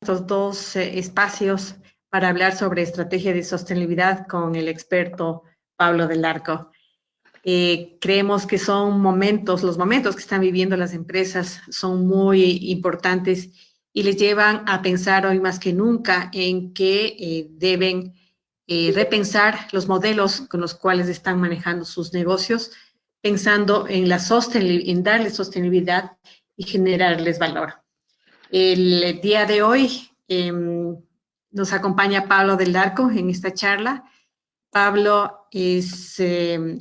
Estos dos espacios para hablar sobre estrategia de sostenibilidad con el experto Pablo del Arco. Creemos que son los momentos que están viviendo las empresas son muy importantes y les llevan a pensar hoy más que nunca en que deben repensar los modelos con los cuales están manejando sus negocios, pensando en en darles sostenibilidad y generarles valor. El día de hoy nos acompaña Pablo del Arco en esta charla. Pablo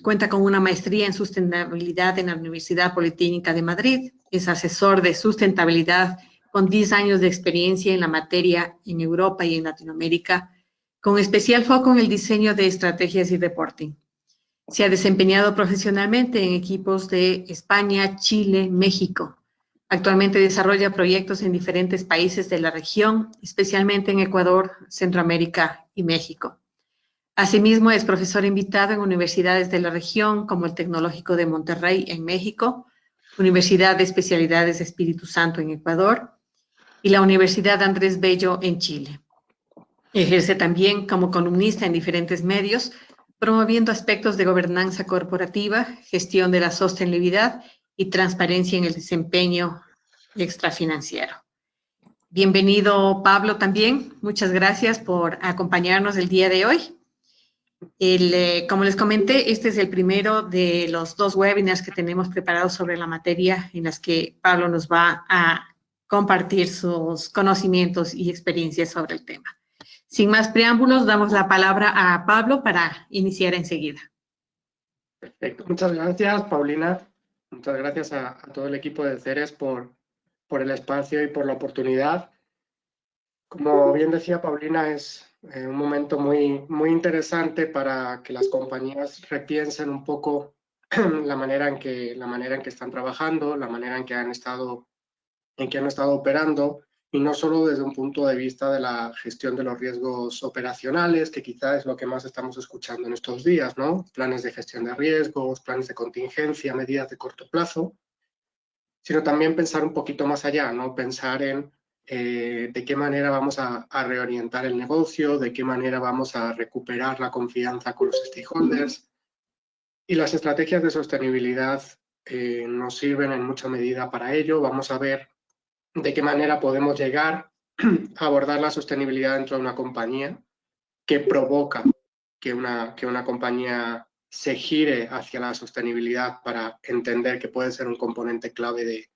cuenta con una maestría en sustentabilidad en la Universidad Politécnica de Madrid. Es asesor de sustentabilidad con 10 años de experiencia en la materia en Europa y en Latinoamérica, con especial foco en el diseño de estrategias y reporting. Se ha desempeñado profesionalmente en equipos de España, Chile, México. Actualmente desarrolla proyectos en diferentes países de la región, especialmente en Ecuador, Centroamérica y México. Asimismo, es profesor invitado en universidades de la región, como el Tecnológico de Monterrey en México, Universidad de Especialidades Espíritu Santo en Ecuador y la Universidad Andrés Bello en Chile. Ejerce también como columnista en diferentes medios, promoviendo aspectos de gobernanza corporativa, gestión de la sostenibilidad y transparencia en el desempeño extrafinanciero. Bienvenido, Pablo, también. Muchas gracias por acompañarnos el día de hoy. Como les comenté, este es el primero de los 2 webinars que tenemos preparados sobre la materia en las que Pablo nos va a compartir sus conocimientos y experiencias sobre el tema. Sin más preámbulos, damos la palabra a Pablo para iniciar enseguida. Perfecto. Muchas gracias, Paulina. Muchas gracias a todo el equipo de CERES por el espacio y por la oportunidad. Como bien decía Paulina, es un momento muy interesante para que las compañías repiensen un poco la manera en que están trabajando, la manera en que han estado operando, y no solo desde un punto de vista de la gestión de los riesgos operacionales, que quizá es lo que más estamos escuchando en estos días, ¿no? Planes de gestión de riesgos, planes de contingencia, medidas de corto plazo, sino también pensar un poquito más allá, ¿no? Pensar en de qué manera vamos a reorientar el negocio, de qué manera vamos a recuperar la confianza con los stakeholders. Y las estrategias de sostenibilidad nos sirven en mucha medida para ello. Vamos a ver de qué manera podemos llegar a abordar la sostenibilidad dentro de una compañía, que provoca que una compañía se gire hacia la sostenibilidad para entender que puede ser un componente clave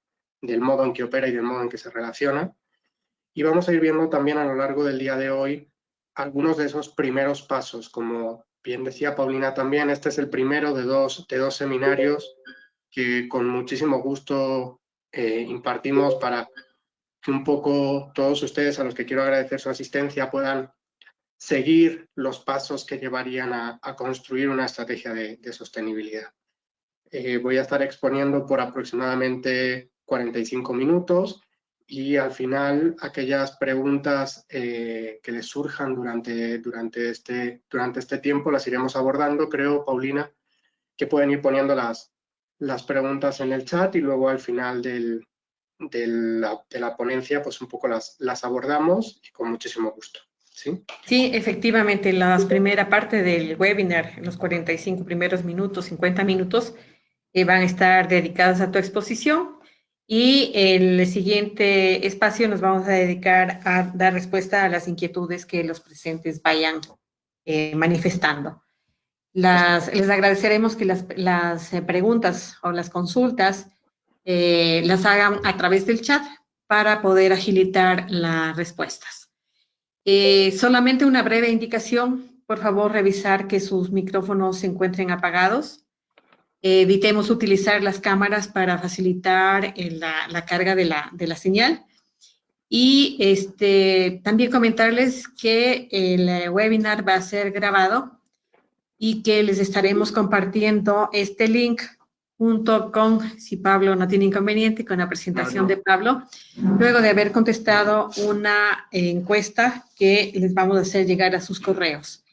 del modo en que opera y del modo en que se relaciona. Y vamos a ir viendo también a lo largo del día de hoy algunos de esos primeros pasos. Como bien decía Paulina también, este es el primero de dos seminarios que con muchísimo gusto impartimos para que un poco todos ustedes, a los que quiero agradecer su asistencia, puedan seguir los pasos que llevarían a construir una estrategia de sostenibilidad. Voy a estar exponiendo por aproximadamente 45 minutos y al final aquellas preguntas que les surjan durante este tiempo las iremos abordando. Creo, Paulina, que pueden ir poniendo las preguntas en el chat y luego al final de la ponencia pues un poco las abordamos y con muchísimo gusto. ¿Sí? Sí, efectivamente, la primera parte del webinar, los 45 primeros minutos, 50 minutos, van a estar dedicados a tu exposición y el siguiente espacio nos vamos a dedicar a dar respuesta a las inquietudes que los presentes vayan manifestando. Les agradeceremos que las preguntas o las consultas las hagan a través del chat para poder agilitar las respuestas. Solamente una breve indicación, por favor revisar que sus micrófonos se encuentren apagados. Evitemos utilizar las cámaras para facilitar la carga de la señal. Y también comentarles que el webinar va a ser grabado y que les estaremos compartiendo este link junto con, si Pablo no tiene inconveniente, con la presentación de Pablo, luego de haber contestado una encuesta que les vamos a hacer llegar a sus correos.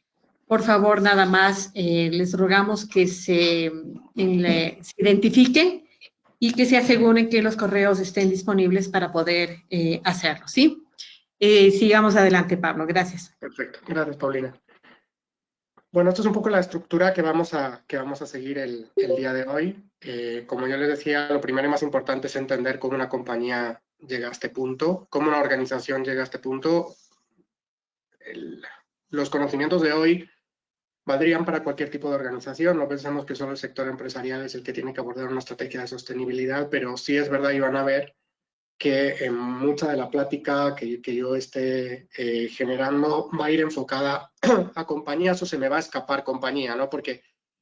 Por favor, nada más les rogamos que se identifiquen y que se aseguren que los correos estén disponibles para poder hacerlo, ¿sí? Sigamos adelante, Pablo. Gracias. Perfecto. Gracias, Paulina. Bueno, esto es un poco la estructura que vamos a seguir el día de hoy. Como yo les decía, lo primero y más importante es entender cómo una compañía llega a este punto, cómo una organización llega a este punto. Los conocimientos de hoy valdrían para cualquier tipo de organización. No pensemos que solo el sector empresarial es el que tiene que abordar una estrategia de sostenibilidad, pero sí es verdad y van a ver que en mucha de la plática que yo esté generando va a ir enfocada a compañías o se me va a escapar compañía, ¿no? Porque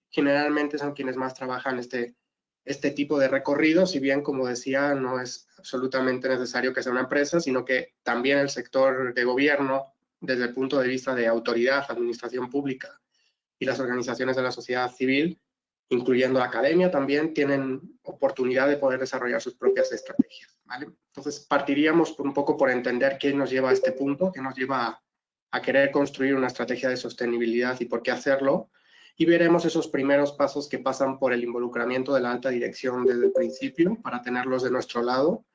generalmente son quienes más trabajan este tipo de recorridos, si bien, como decía, no es absolutamente necesario que sea una empresa, sino que también el sector de gobierno, desde el punto de vista de autoridad, administración pública y las organizaciones de la sociedad civil, incluyendo la academia, también tienen oportunidad de poder desarrollar sus propias estrategias, ¿vale? Entonces, partiríamos un poco por entender qué nos lleva a este punto, qué nos lleva a querer construir una estrategia de sostenibilidad y por qué hacerlo, y veremos esos primeros pasos que pasan por el involucramiento de la alta dirección desde el principio para tenerlos de nuestro lado,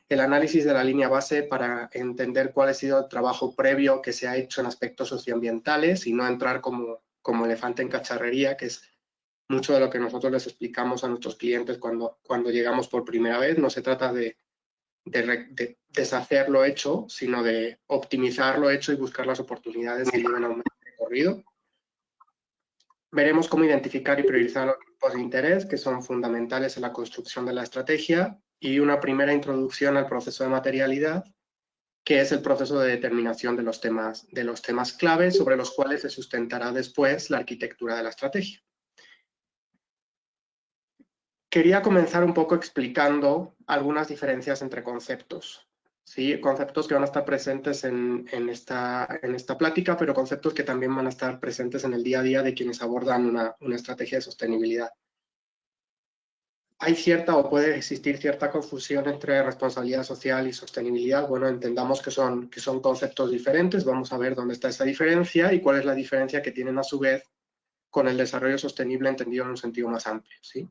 el análisis de la línea base para entender cuál ha sido el trabajo previo que se ha hecho en aspectos socioambientales y no entrar como elefante en cacharrería, que es mucho de lo que nosotros les explicamos a nuestros clientes cuando llegamos por primera vez. No se trata de deshacer lo hecho, sino de optimizar lo hecho y buscar las oportunidades que lleven a un recorrido. Veremos cómo identificar y priorizar los grupos de interés que son fundamentales en la construcción de la estrategia y una primera introducción al proceso de materialidad, que es el proceso de determinación de los temas clave sobre los cuales se sustentará después la arquitectura de la estrategia. Quería comenzar un poco explicando algunas diferencias entre conceptos. ¿Sí? Conceptos que van a estar presentes en esta plática, pero conceptos que también van a estar presentes en el día a día de quienes abordan una estrategia de sostenibilidad. Hay cierta o puede existir cierta confusión entre responsabilidad social y sostenibilidad. Bueno, entendamos que son conceptos diferentes. Vamos a ver dónde está esa diferencia y cuál es la diferencia que tienen a su vez con el desarrollo sostenible entendido en un sentido más amplio, ¿sí?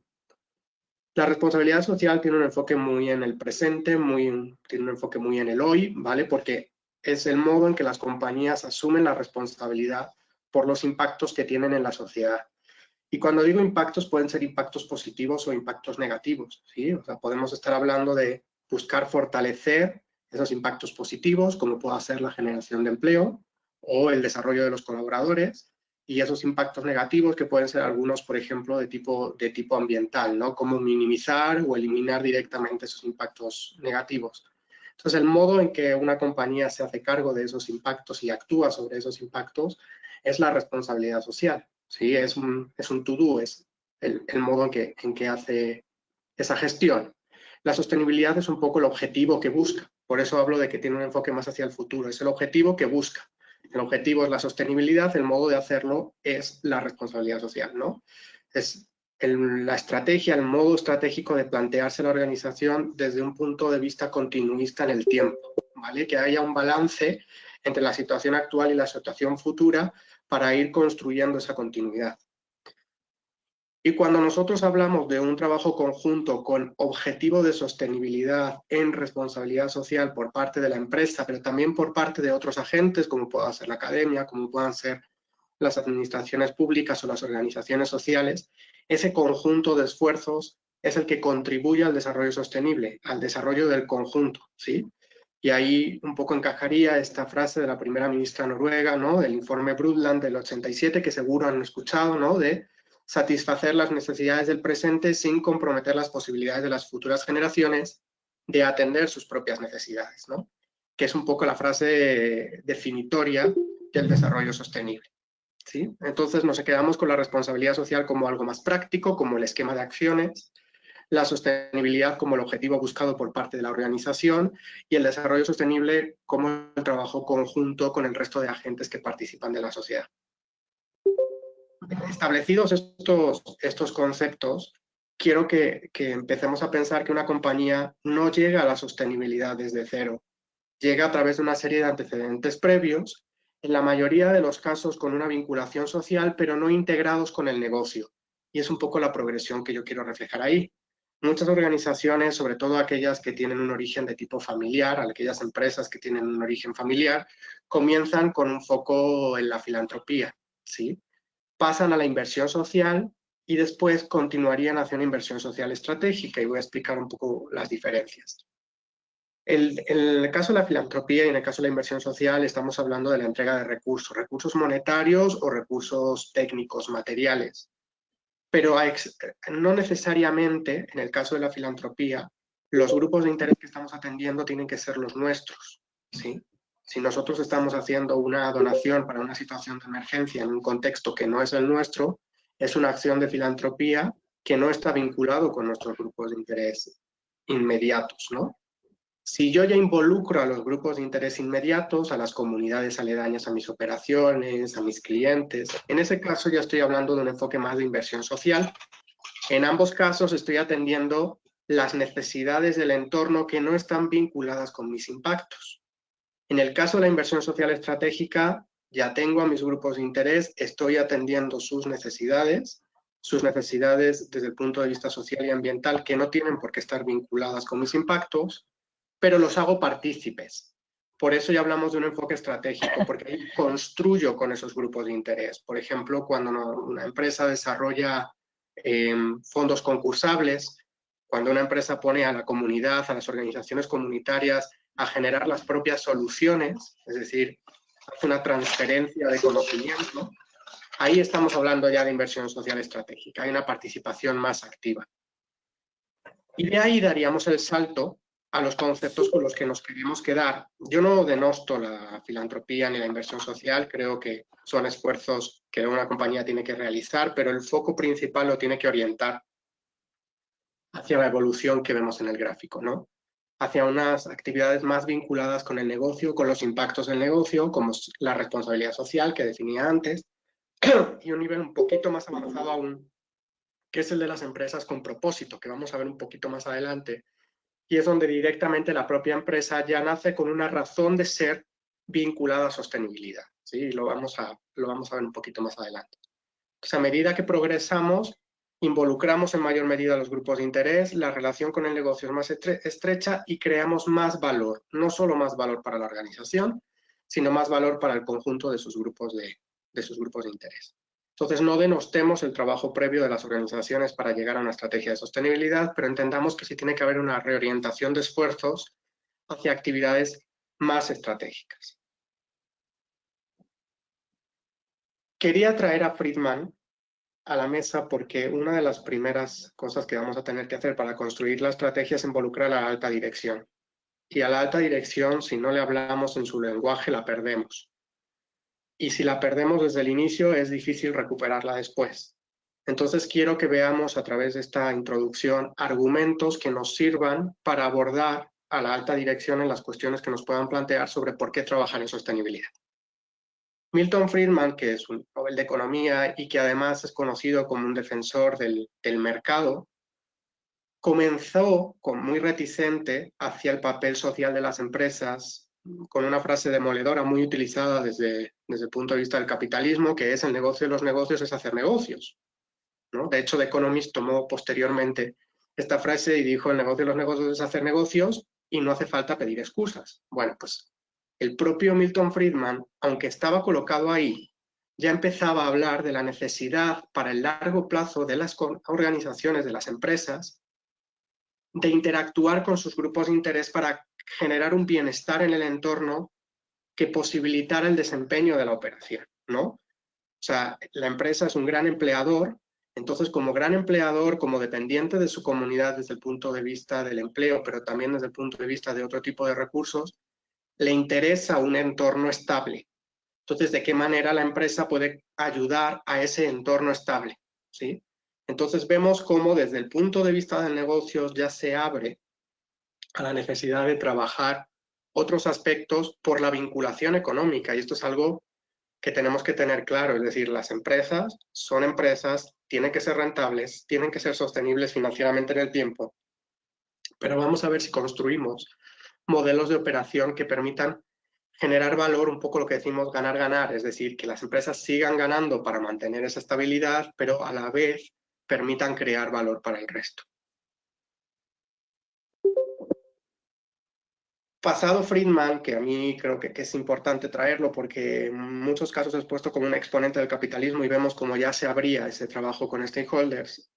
La responsabilidad social tiene un enfoque muy en el presente, tiene un enfoque muy en el hoy, ¿vale? Porque es el modo en que las compañías asumen la responsabilidad por los impactos que tienen en la sociedad. Y cuando digo impactos, pueden ser impactos positivos o impactos negativos, ¿sí? O sea, podemos estar hablando de buscar fortalecer esos impactos positivos, como pueda ser la generación de empleo o el desarrollo de los colaboradores, y esos impactos negativos que pueden ser algunos, por ejemplo, de tipo ambiental, ¿no? Cómo minimizar o eliminar directamente esos impactos negativos. Entonces, el modo en que una compañía se hace cargo de esos impactos y actúa sobre esos impactos es la responsabilidad social, ¿sí? Es un to-do, es el modo en que hace esa gestión. La sostenibilidad es un poco el objetivo que busca, por eso hablo de que tiene un enfoque más hacia el futuro, es el objetivo que busca. El objetivo es la sostenibilidad, el modo de hacerlo es la responsabilidad social, ¿no? Es la estrategia, el modo estratégico de plantearse la organización desde un punto de vista continuista en el tiempo, ¿vale? Que haya un balance entre la situación actual y la situación futura para ir construyendo esa continuidad. Y cuando nosotros hablamos de un trabajo conjunto con objetivo de sostenibilidad en responsabilidad social por parte de la empresa, pero también por parte de otros agentes, como pueda ser la academia, como puedan ser las administraciones públicas o las organizaciones sociales, ese conjunto de esfuerzos es el que contribuye al desarrollo sostenible, al desarrollo del conjunto, ¿sí? Y ahí un poco encajaría esta frase de la primera ministra noruega, ¿no? Del informe Brundtland del 87, que seguro han escuchado, ¿no? De satisfacer las necesidades del presente sin comprometer las posibilidades de las futuras generaciones de atender sus propias necesidades, ¿no? Que es un poco la frase definitoria del desarrollo sostenible, ¿sí? Entonces nos quedamos con la responsabilidad social como algo más práctico, como el esquema de acciones, la sostenibilidad como el objetivo buscado por parte de la organización y el desarrollo sostenible como el trabajo conjunto con el resto de agentes que participan de la sociedad. Establecidos estos conceptos, quiero que empecemos a pensar que una compañía no llega a la sostenibilidad desde cero, llega a través de una serie de antecedentes previos, en la mayoría de los casos con una vinculación social, pero no integrados con el negocio. Y es un poco la progresión que yo quiero reflejar ahí. Muchas organizaciones, sobre todo aquellas que tienen un origen de tipo familiar, aquellas empresas que tienen un origen familiar, comienzan con un foco en la filantropía, ¿sí? Pasan a la inversión social y después continuarían hacia una inversión social estratégica, y voy a explicar un poco las diferencias. En el caso de la filantropía y en el caso de la inversión social estamos hablando de la entrega de recursos, recursos monetarios o recursos técnicos, materiales. Pero no necesariamente, en el caso de la filantropía, los grupos de interés que estamos atendiendo tienen que ser los nuestros, ¿sí? Si nosotros estamos haciendo una donación para una situación de emergencia en un contexto que no es el nuestro, es una acción de filantropía que no está vinculado con nuestros grupos de interés inmediatos, ¿no? Si yo ya involucro a los grupos de interés inmediatos, a las comunidades aledañas a mis operaciones, a mis clientes, en ese caso ya estoy hablando de un enfoque más de inversión social. En ambos casos estoy atendiendo las necesidades del entorno que no están vinculadas con mis impactos. En el caso de la inversión social estratégica, ya tengo a mis grupos de interés, estoy atendiendo sus necesidades desde el punto de vista social y ambiental, que no tienen por qué estar vinculadas con mis impactos, pero los hago partícipes. Por eso ya hablamos de un enfoque estratégico, porque ahí construyo con esos grupos de interés. Por ejemplo, cuando una empresa desarrolla fondos concursables, cuando una empresa pone a la comunidad, a las organizaciones comunitarias, a generar las propias soluciones, es decir, hace una transferencia de conocimiento, ahí estamos hablando ya de inversión social estratégica, hay una participación más activa. Y de ahí daríamos el salto a los conceptos con los que nos queremos quedar. Yo no denosto la filantropía ni la inversión social, creo que son esfuerzos que una compañía tiene que realizar, pero el foco principal lo tiene que orientar hacia la evolución que vemos en el gráfico, ¿no? Hacia unas actividades más vinculadas con el negocio, con los impactos del negocio, como la responsabilidad social que definía antes, y un nivel un poquito más avanzado aún, que es el de las empresas con propósito, que vamos a ver un poquito más adelante, y es donde directamente la propia empresa ya nace con una razón de ser vinculada a sostenibilidad, ¿sí? Lo vamos a ver un poquito más adelante. Entonces, a medida que progresamos, involucramos en mayor medida a los grupos de interés, la relación con el negocio es más estrecha y creamos más valor, no solo más valor para la organización, sino más valor para el conjunto de sus grupos de interés. Entonces, no denostemos el trabajo previo de las organizaciones para llegar a una estrategia de sostenibilidad, pero entendamos que sí tiene que haber una reorientación de esfuerzos hacia actividades más estratégicas. Quería traer a Friedman a la mesa porque una de las primeras cosas que vamos a tener que hacer para construir la estrategia es involucrar a la alta dirección. Y a la alta dirección, si no le hablamos en su lenguaje, la perdemos. Y si la perdemos desde el inicio, es difícil recuperarla después. Entonces quiero que veamos a través de esta introducción argumentos que nos sirvan para abordar a la alta dirección en las cuestiones que nos puedan plantear sobre por qué trabajar en sostenibilidad. Milton Friedman, que es un Nobel de Economía y que además es conocido como un defensor del mercado, comenzó muy reticente hacia el papel social de las empresas, con una frase demoledora muy utilizada desde el punto de vista del capitalismo, que es el negocio de los negocios es hacer negocios, ¿no? De hecho, The Economist tomó posteriormente esta frase y dijo, el negocio de los negocios es hacer negocios y no hace falta pedir excusas. Bueno, pues el propio Milton Friedman, aunque estaba colocado ahí, ya empezaba a hablar de la necesidad para el largo plazo de las organizaciones, de las empresas, de interactuar con sus grupos de interés para generar un bienestar en el entorno que posibilitara el desempeño de la operación, ¿no? O sea, la empresa es un gran empleador, entonces como gran empleador, como dependiente de su comunidad desde el punto de vista del empleo, pero también desde el punto de vista de otro tipo de recursos, le interesa un entorno estable. Entonces, ¿de qué manera la empresa puede ayudar a ese entorno estable? ¿Sí? Entonces vemos cómo desde el punto de vista del negocio ya se abre a la necesidad de trabajar otros aspectos por la vinculación económica, y esto es algo que tenemos que tener claro, es decir, las empresas son empresas, tienen que ser rentables, tienen que ser sostenibles financieramente en el tiempo, pero vamos a ver si construimos modelos de operación que permitan generar valor, un poco lo que decimos ganar-ganar, es decir, que las empresas sigan ganando para mantener esa estabilidad, pero a la vez permitan crear valor para el resto. Pasado Friedman, que a mí creo que es importante traerlo porque en muchos casos es puesto como un exponente del capitalismo y vemos cómo ya se abría ese trabajo con stakeholders,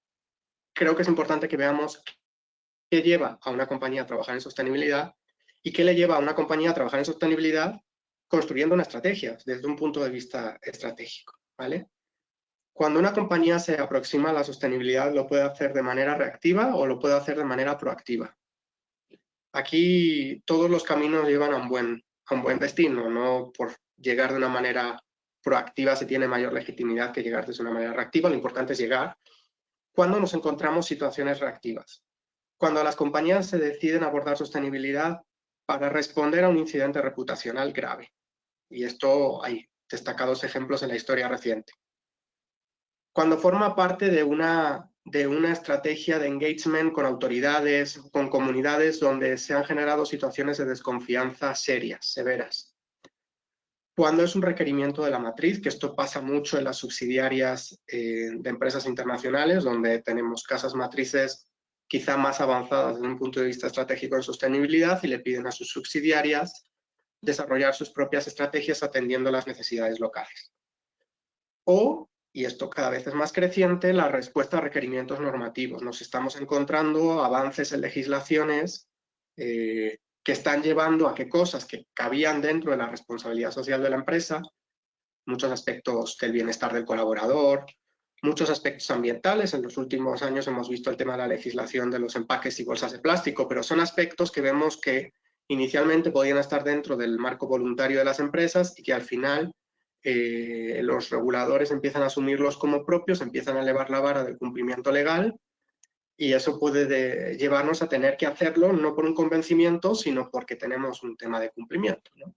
creo que es importante que veamos qué lleva a una compañía a trabajar en sostenibilidad y qué le lleva a una compañía a trabajar en sostenibilidad construyendo una estrategia desde un punto de vista estratégico, ¿vale? Cuando una compañía se aproxima a la sostenibilidad, lo puede hacer de manera reactiva o lo puede hacer de manera proactiva. Aquí todos los caminos llevan a un buen destino, no por llegar de una manera proactiva se tiene mayor legitimidad que llegar de una manera reactiva, lo importante es llegar cuando nos encontramos situaciones reactivas. Cuando las compañías se deciden abordar sostenibilidad para responder a un incidente reputacional grave. Y esto hay destacados ejemplos en la historia reciente. Cuando forma parte de una estrategia de engagement con autoridades, con comunidades donde se han generado situaciones de desconfianza serias, severas. Cuando es un requerimiento de la matriz, que esto pasa mucho en las subsidiarias de empresas internacionales, donde tenemos casas matrices quizá más avanzadas desde un punto de vista estratégico en sostenibilidad y le piden a sus subsidiarias desarrollar sus propias estrategias atendiendo las necesidades locales. O, y esto cada vez es más creciente, la respuesta a requerimientos normativos. Nos estamos encontrando avances en legislaciones que están llevando a que cosas que cabían dentro de la responsabilidad social de la empresa, muchos aspectos del bienestar del colaborador, muchos aspectos ambientales. En los últimos años hemos visto el tema de la legislación de los empaques y bolsas de plástico, pero son aspectos que vemos que inicialmente podían estar dentro del marco voluntario de las empresas y que al final los reguladores empiezan a asumirlos como propios, empiezan a elevar la vara del cumplimiento legal y eso puede llevarnos a tener que hacerlo no por un convencimiento, sino porque tenemos un tema de cumplimiento, ¿no?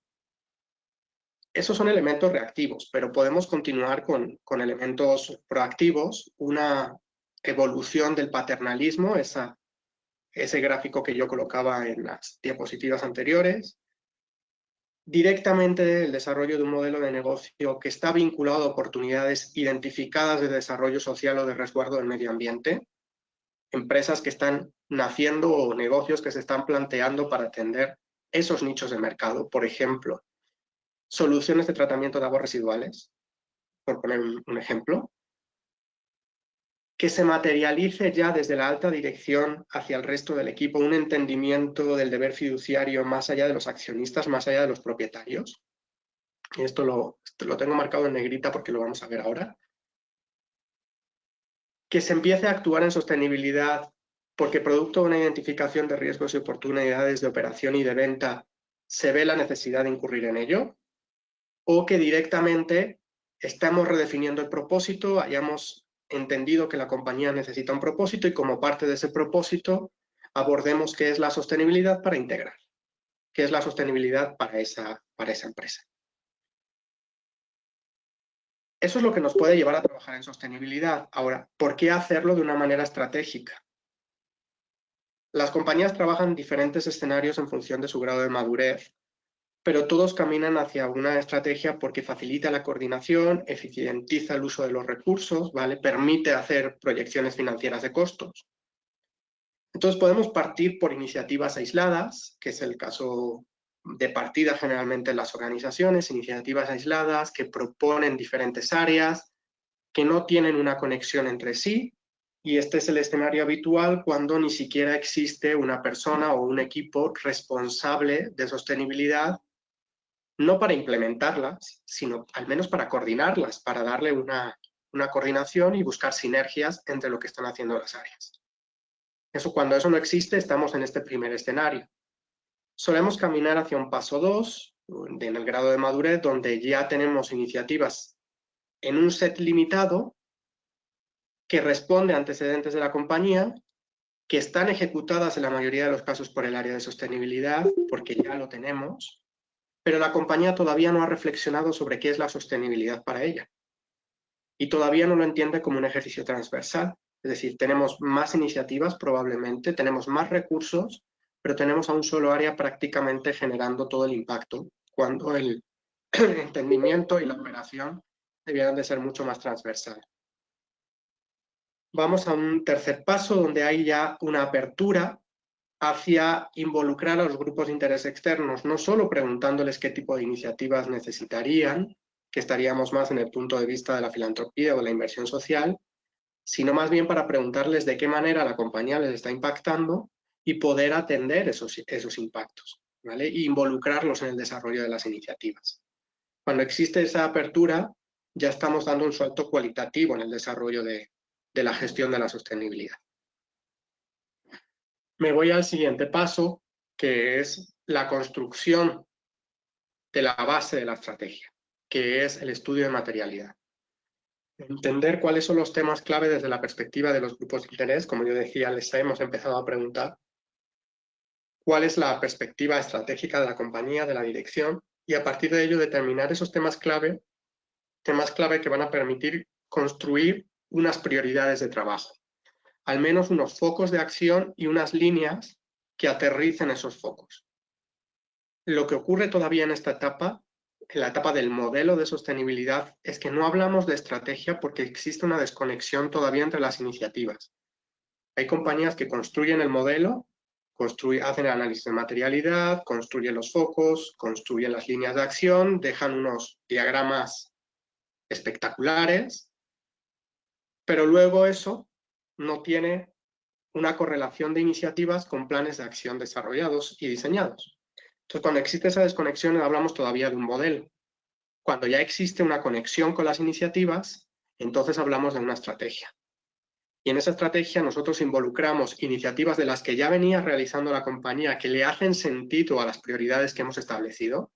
Esos son elementos reactivos, pero podemos continuar con elementos proactivos, una evolución del paternalismo, ese gráfico que yo colocaba en las diapositivas anteriores, directamente el desarrollo de un modelo de negocio que está vinculado a oportunidades identificadas de desarrollo social o de resguardo del medio ambiente, empresas que están naciendo o negocios que se están planteando para atender esos nichos de mercado, por ejemplo, soluciones de tratamiento de aguas residuales, por poner un ejemplo, que se materialice ya desde la alta dirección hacia el resto del equipo un entendimiento del deber fiduciario más allá de los accionistas, más allá de los propietarios. Y esto lo tengo marcado en negrita porque lo vamos a ver ahora. Que se empiece a actuar en sostenibilidad porque producto de una identificación de riesgos y oportunidades de operación y de venta se ve la necesidad de incurrir en ello, o que directamente estamos redefiniendo el propósito, hayamos entendido que la compañía necesita un propósito y como parte de ese propósito abordemos qué es la sostenibilidad para integrar, qué es la sostenibilidad para esa empresa. Eso es lo que nos puede llevar a trabajar en sostenibilidad. Ahora, ¿por qué hacerlo de una manera estratégica? Las compañías trabajan en diferentes escenarios en función de su grado de madurez, pero todos caminan hacia una estrategia porque facilita la coordinación, eficientiza el uso de los recursos, ¿vale? Permite hacer proyecciones financieras de costos. Entonces podemos partir por iniciativas aisladas, que es el caso de partida generalmente en las organizaciones, iniciativas aisladas que proponen diferentes áreas, que no tienen una conexión entre sí, y este es el escenario habitual cuando ni siquiera existe una persona o un equipo responsable de sostenibilidad, no para implementarlas, sino al menos para coordinarlas, para darle una coordinación y buscar sinergias entre lo que están haciendo las áreas. Cuando eso no existe, estamos en este primer escenario. Solemos caminar hacia un paso 2, en el grado de madurez, donde ya tenemos iniciativas en un set limitado que responde a antecedentes de la compañía, que están ejecutadas en la mayoría de los casos por el área de sostenibilidad, porque ya lo tenemos, pero la compañía todavía no ha reflexionado sobre qué es la sostenibilidad para ella. Y todavía no lo entiende como un ejercicio transversal. Es decir, tenemos más iniciativas probablemente, tenemos más recursos, pero tenemos a un solo área prácticamente generando todo el impacto, cuando el entendimiento y la operación debieran de ser mucho más transversal. Vamos a un tercer paso donde hay ya una apertura hacia involucrar a los grupos de interés externos, no solo preguntándoles qué tipo de iniciativas necesitarían, que estaríamos más en el punto de vista de la filantropía o la inversión social, sino más bien para preguntarles de qué manera la compañía les está impactando y poder atender esos impactos, ¿vale? E involucrarlos en el desarrollo de las iniciativas. Cuando existe esa apertura, ya estamos dando un salto cualitativo en el desarrollo de la gestión de la sostenibilidad. Me voy al siguiente paso, que es la construcción de la base de la estrategia, que es el estudio de materialidad. Entender cuáles son los temas clave desde la perspectiva de los grupos de interés. Como yo decía, les hemos empezado a preguntar cuál es la perspectiva estratégica de la compañía, de la dirección, y a partir de ello determinar esos temas clave que van a permitir construir unas prioridades de trabajo, al menos unos focos de acción y unas líneas que aterricen esos focos. Lo que ocurre todavía en esta etapa, en la etapa del modelo de sostenibilidad, es que no hablamos de estrategia porque existe una desconexión todavía entre las iniciativas. Hay compañías que construyen el modelo, hacen el análisis de materialidad, construyen los focos, construyen las líneas de acción, dejan unos diagramas espectaculares, pero luego eso no tiene una correlación de iniciativas con planes de acción desarrollados y diseñados. Entonces, cuando existe esa desconexión, hablamos todavía de un modelo. Cuando ya existe una conexión con las iniciativas, entonces hablamos de una estrategia. Y en esa estrategia nosotros involucramos iniciativas de las que ya venía realizando la compañía, que le hacen sentido a las prioridades que hemos establecido,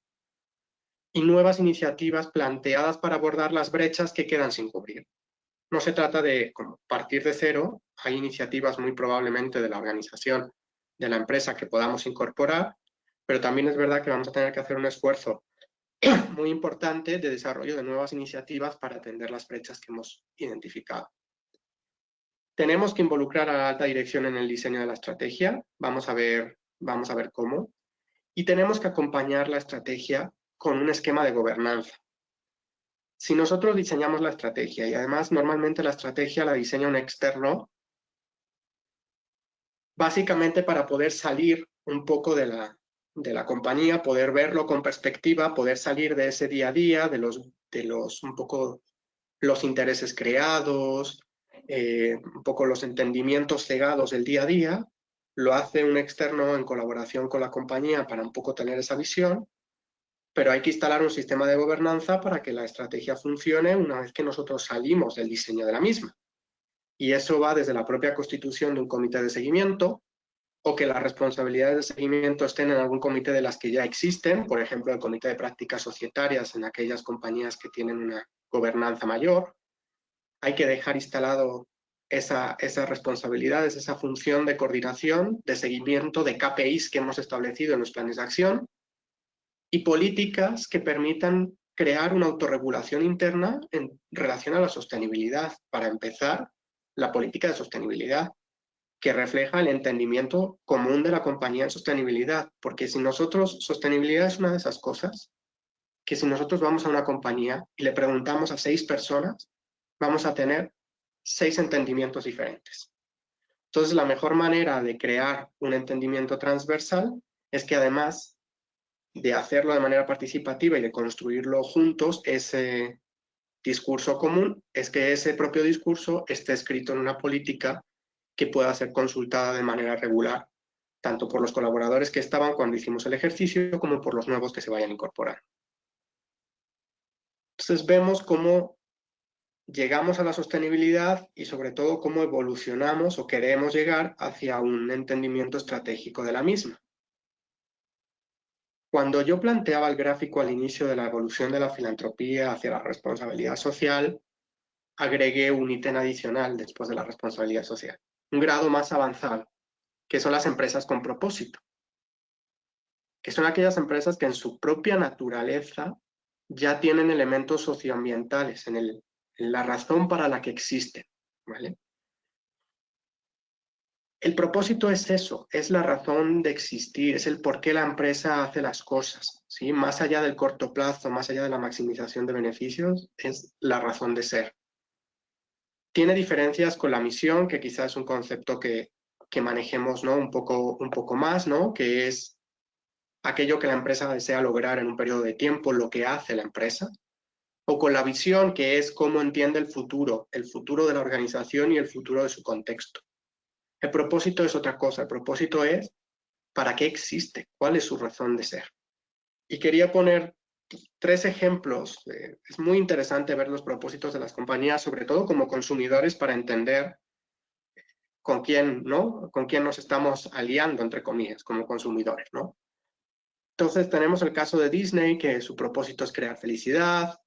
y nuevas iniciativas planteadas para abordar las brechas que quedan sin cubrir. No se trata de partir de cero, hay iniciativas muy probablemente de la organización, de la empresa que podamos incorporar, pero también es verdad que vamos a tener que hacer un esfuerzo muy importante de desarrollo de nuevas iniciativas para atender las brechas que hemos identificado. Tenemos que involucrar a la alta dirección en el diseño de la estrategia, vamos a ver cómo, y tenemos que acompañar la estrategia con un esquema de gobernanza. Si nosotros diseñamos la estrategia, y además normalmente la estrategia la diseña un externo, básicamente para poder salir un poco de la compañía, poder verlo con perspectiva, poder salir de ese día a día, de un poco los intereses creados, un poco los entendimientos cegados del día a día, lo hace un externo en colaboración con la compañía para un poco tener esa visión, pero hay que instalar un sistema de gobernanza para que la estrategia funcione una vez que nosotros salimos del diseño de la misma. Y eso va desde la propia constitución de un comité de seguimiento, o que las responsabilidades de seguimiento estén en algún comité de las que ya existen, por ejemplo, el comité de prácticas societarias en aquellas compañías que tienen una gobernanza mayor. Hay que dejar instalado esas responsabilidades, esa función de coordinación, de seguimiento, de KPIs que hemos establecido en los planes de acción, y políticas que permitan crear una autorregulación interna en relación a la sostenibilidad. Para empezar, la política de sostenibilidad, que refleja el entendimiento común de la compañía en sostenibilidad, porque sostenibilidad es una de esas cosas, que si nosotros vamos a una compañía y le preguntamos a 6 personas, vamos a tener 6 entendimientos diferentes. Entonces, la mejor manera de crear un entendimiento transversal es que además de hacerlo de manera participativa y de construirlo juntos, ese discurso común, es que ese propio discurso esté escrito en una política que pueda ser consultada de manera regular, tanto por los colaboradores que estaban cuando hicimos el ejercicio, como por los nuevos que se vayan a incorporar. Entonces vemos cómo llegamos a la sostenibilidad y sobre todo cómo evolucionamos o queremos llegar hacia un entendimiento estratégico de la misma. Cuando yo planteaba el gráfico al inicio de la evolución de la filantropía hacia la responsabilidad social, agregué un ítem adicional después de la responsabilidad social, un grado más avanzado, que son las empresas con propósito, que son aquellas empresas que en su propia naturaleza ya tienen elementos socioambientales en la razón para la que existen, ¿vale? El propósito es eso, es la razón de existir, es el por qué la empresa hace las cosas, ¿sí? Más allá del corto plazo, más allá de la maximización de beneficios, es la razón de ser. Tiene diferencias con la misión, que quizás es un concepto que que manejemos, ¿no? un poco más, ¿no? Que es aquello que la empresa desea lograr en un periodo de tiempo, lo que hace la empresa, o con la visión, que es cómo entiende el futuro de la organización y el futuro de su contexto. El propósito es otra cosa, el propósito es para qué existe, cuál es su razón de ser. Y quería poner 3 ejemplos. Es muy interesante ver los propósitos de las compañías, sobre todo como consumidores, para entender con quién, ¿no? Con quién nos estamos aliando, entre comillas, como consumidores, ¿no? Entonces tenemos el caso de Disney, que su propósito es crear felicidad,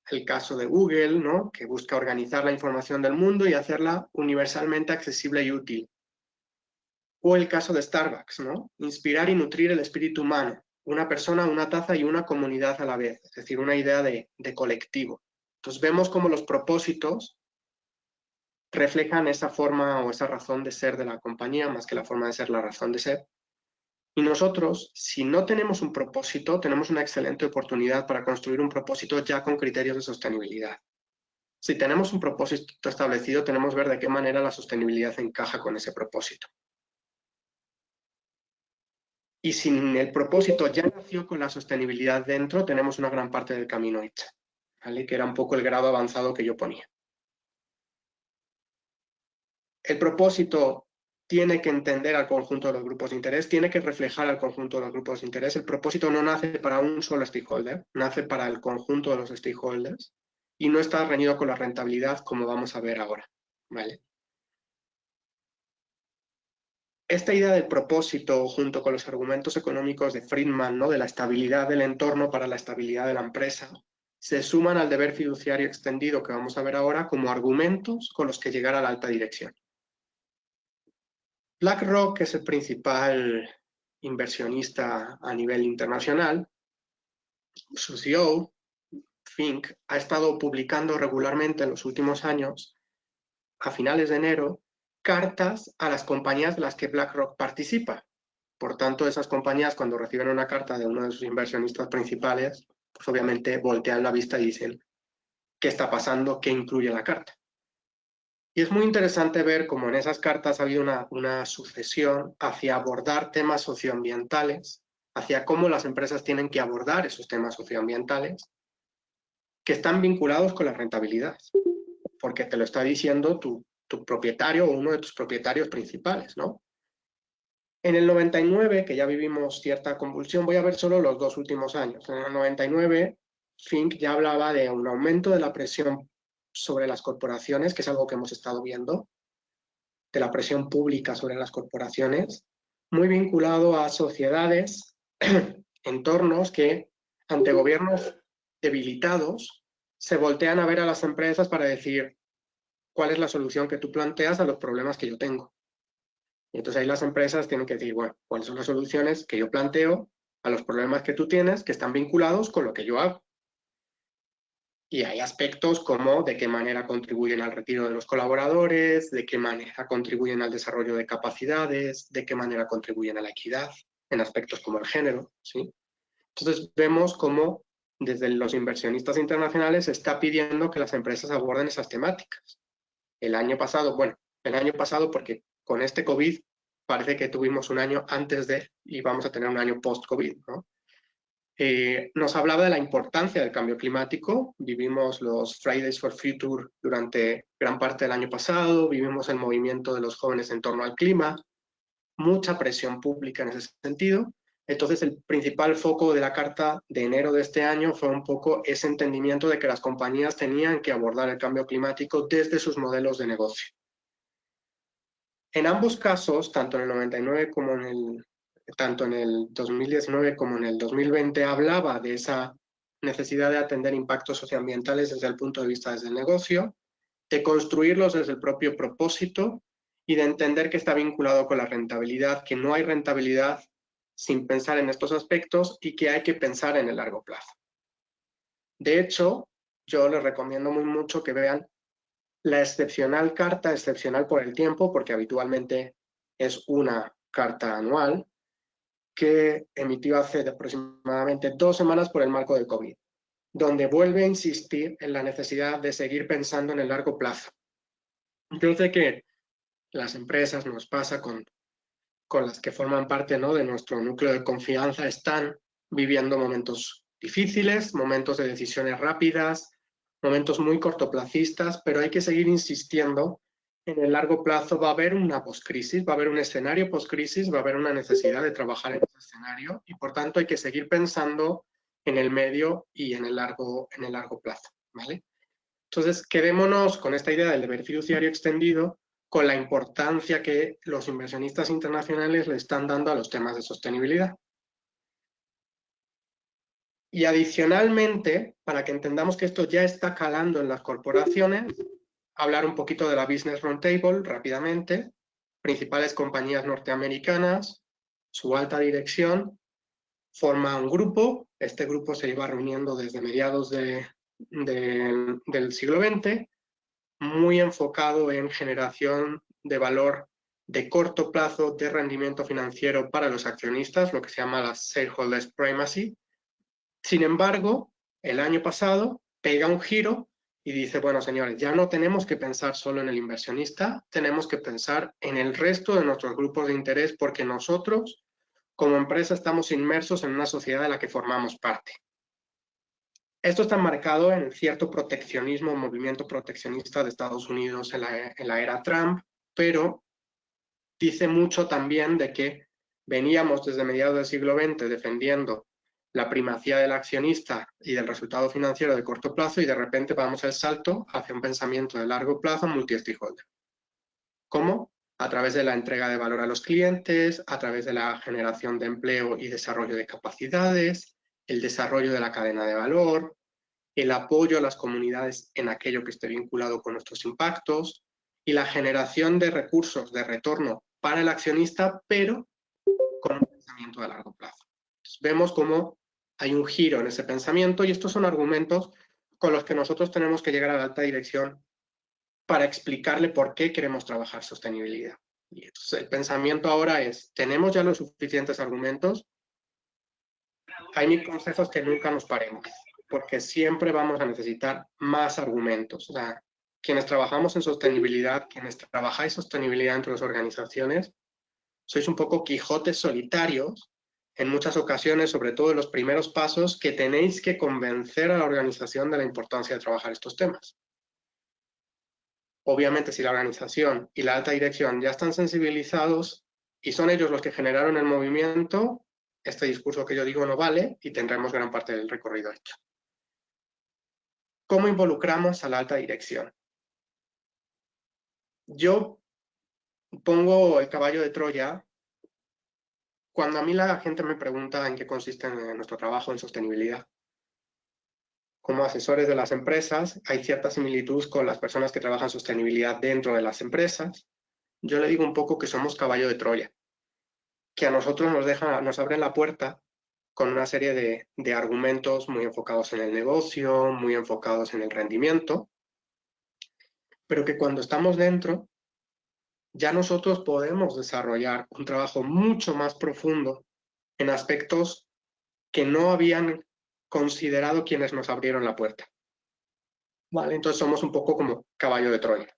el caso de Google, ¿no? Que busca organizar la información del mundo y hacerla universalmente accesible y útil. O el caso de Starbucks, ¿no? Inspirar y nutrir el espíritu humano, una persona, una taza y una comunidad a la vez, es decir, una idea de colectivo. Entonces vemos cómo los propósitos reflejan esa forma o esa razón de ser de la compañía, más que la forma de ser, la razón de ser. Y nosotros, si no tenemos un propósito, tenemos una excelente oportunidad para construir un propósito ya con criterios de sostenibilidad. Si tenemos un propósito establecido, tenemos que ver de qué manera la sostenibilidad encaja con ese propósito. Y si el propósito ya nació con la sostenibilidad dentro, tenemos una gran parte del camino hecha, ¿vale? Que era un poco el grado avanzado que yo ponía. El propósito tiene que entender al conjunto de los grupos de interés, tiene que reflejar al conjunto de los grupos de interés. El propósito no nace para un solo stakeholder, nace para el conjunto de los stakeholders y no está reñido con la rentabilidad, como vamos a ver ahora, ¿vale? Esta idea del propósito, junto con los argumentos económicos de Friedman, ¿no? De la estabilidad del entorno para la estabilidad de la empresa, se suman al deber fiduciario extendido que vamos a ver ahora como argumentos con los que llegar a la alta dirección. BlackRock, que es el principal inversionista a nivel internacional, su CEO, Fink, ha estado publicando regularmente en los últimos años, a finales de enero, cartas a las compañías de las que BlackRock participa. Por tanto, esas compañías, cuando reciben una carta de uno de sus inversionistas principales, pues obviamente voltean la vista y dicen, ¿qué está pasando? ¿Qué incluye la carta? Y es muy interesante ver cómo en esas cartas ha habido una sucesión hacia abordar temas socioambientales, hacia cómo las empresas tienen que abordar esos temas socioambientales, que están vinculados con la rentabilidad, porque te lo está diciendo tu propietario o uno de tus propietarios principales, ¿no? En el 99, que ya vivimos cierta convulsión, voy a ver solo los 2 últimos años. En el 99, Fink ya hablaba de un aumento de la presión sobre las corporaciones, que es algo que hemos estado viendo, de la presión pública sobre las corporaciones, muy vinculado a sociedades, entornos que, ante gobiernos debilitados, se voltean a ver a las empresas para decir cuál es la solución que tú planteas a los problemas que yo tengo. Y entonces ahí las empresas tienen que decir, bueno, ¿cuáles son las soluciones que yo planteo a los problemas que tú tienes que están vinculados con lo que yo hago? Y hay aspectos como de qué manera contribuyen al retiro de los colaboradores, de qué manera contribuyen al desarrollo de capacidades, de qué manera contribuyen a la equidad, en aspectos como el género, ¿sí? Entonces vemos cómo desde los inversionistas internacionales se está pidiendo que las empresas aborden esas temáticas. El año pasado porque con este COVID parece que tuvimos un año antes de y vamos a tener un año post-COVID, ¿no? Nos hablaba de la importancia del cambio climático. Vivimos los Fridays for Future durante gran parte del año pasado, vivimos el movimiento de los jóvenes en torno al clima, mucha presión pública en ese sentido. Entonces, el principal foco de la carta de enero de este año fue un poco ese entendimiento de que las compañías tenían que abordar el cambio climático desde sus modelos de negocio. En ambos casos, tanto en el 99 como tanto en el 2019 como en el 2020, hablaba de esa necesidad de atender impactos socioambientales desde el punto de vista desde el negocio, de construirlos desde el propio propósito y de entender que está vinculado con la rentabilidad, que no hay rentabilidad sin pensar en estos aspectos y que hay que pensar en el largo plazo. De hecho, yo les recomiendo muy mucho que vean la excepcional carta, excepcional por el tiempo, porque habitualmente es una carta anual, que emitió hace aproximadamente 2 semanas por el marco del COVID, donde vuelve a insistir en la necesidad de seguir pensando en el largo plazo. Yo sé que las empresas nos pasa con con las que forman parte, ¿no?, de nuestro núcleo de confianza están viviendo momentos difíciles, momentos de decisiones rápidas, momentos muy cortoplacistas, pero hay que seguir insistiendo. En el largo plazo va a haber una poscrisis, va a haber un escenario poscrisis, va a haber una necesidad de trabajar en ese escenario y por tanto hay que seguir pensando en el medio y en el largo plazo, ¿vale? Entonces, quedémonos con esta idea del deber fiduciario extendido, con la importancia que los inversionistas internacionales le están dando a los temas de sostenibilidad. Y adicionalmente, para que entendamos que esto ya está calando en las corporaciones, hablar un poquito de la Business Roundtable rápidamente, principales compañías norteamericanas, su alta dirección, forma un grupo, este grupo se iba reuniendo desde mediados del siglo XX, muy enfocado en generación de valor de corto plazo de rendimiento financiero para los accionistas, lo que se llama la Shareholders Primacy. Sin embargo, el año pasado pega un giro y dice, bueno, señores, ya no tenemos que pensar solo en el inversionista, tenemos que pensar en el resto de nuestros grupos de interés porque nosotros, como empresa, estamos inmersos en una sociedad de la que formamos parte. Esto está marcado en cierto proteccionismo, movimiento proteccionista de Estados Unidos en la era Trump, pero dice mucho también de que veníamos desde mediados del siglo XX defendiendo la primacía del accionista y del resultado financiero de corto plazo y de repente vamos el salto hacia un pensamiento de largo plazo multi-stakeholder. ¿Cómo? A través de la entrega de valor a los clientes, a través de la generación de empleo y desarrollo de capacidades, el desarrollo de la cadena de valor, el apoyo a las comunidades en aquello que esté vinculado con nuestros impactos y la generación de recursos de retorno para el accionista, pero con un pensamiento de largo plazo. Entonces, vemos cómo hay un giro en ese pensamiento y estos son argumentos con los que nosotros tenemos que llegar a la alta dirección para explicarle por qué queremos trabajar sostenibilidad. Y entonces el pensamiento ahora es, ¿tenemos ya los suficientes argumentos? Hay mis consejos que nunca nos paremos, porque siempre vamos a necesitar más argumentos. O sea, quienes trabajamos en sostenibilidad, quienes trabajáis sostenibilidad entre las organizaciones, sois un poco quijotes solitarios en muchas ocasiones, sobre todo en los primeros pasos, que tenéis que convencer a la organización de la importancia de trabajar estos temas. Obviamente, si la organización y la alta dirección ya están sensibilizados y son ellos los que generaron el movimiento, este discurso que yo digo no vale y tendremos gran parte del recorrido hecho. ¿Cómo involucramos a la alta dirección? Yo pongo el caballo de Troya cuando a mí la gente me pregunta en qué consiste nuestro trabajo en sostenibilidad. Como asesores de las empresas, hay cierta similitud con las personas que trabajan sostenibilidad dentro de las empresas. Yo le digo un poco que somos caballo de Troya, que a nosotros nos abren la puerta con una serie de argumentos muy enfocados en el negocio, muy enfocados en el rendimiento, pero que cuando estamos dentro, ya nosotros podemos desarrollar un trabajo mucho más profundo en aspectos que no habían considerado quienes nos abrieron la puerta. ¿Vale? Entonces somos un poco como caballo de Troya.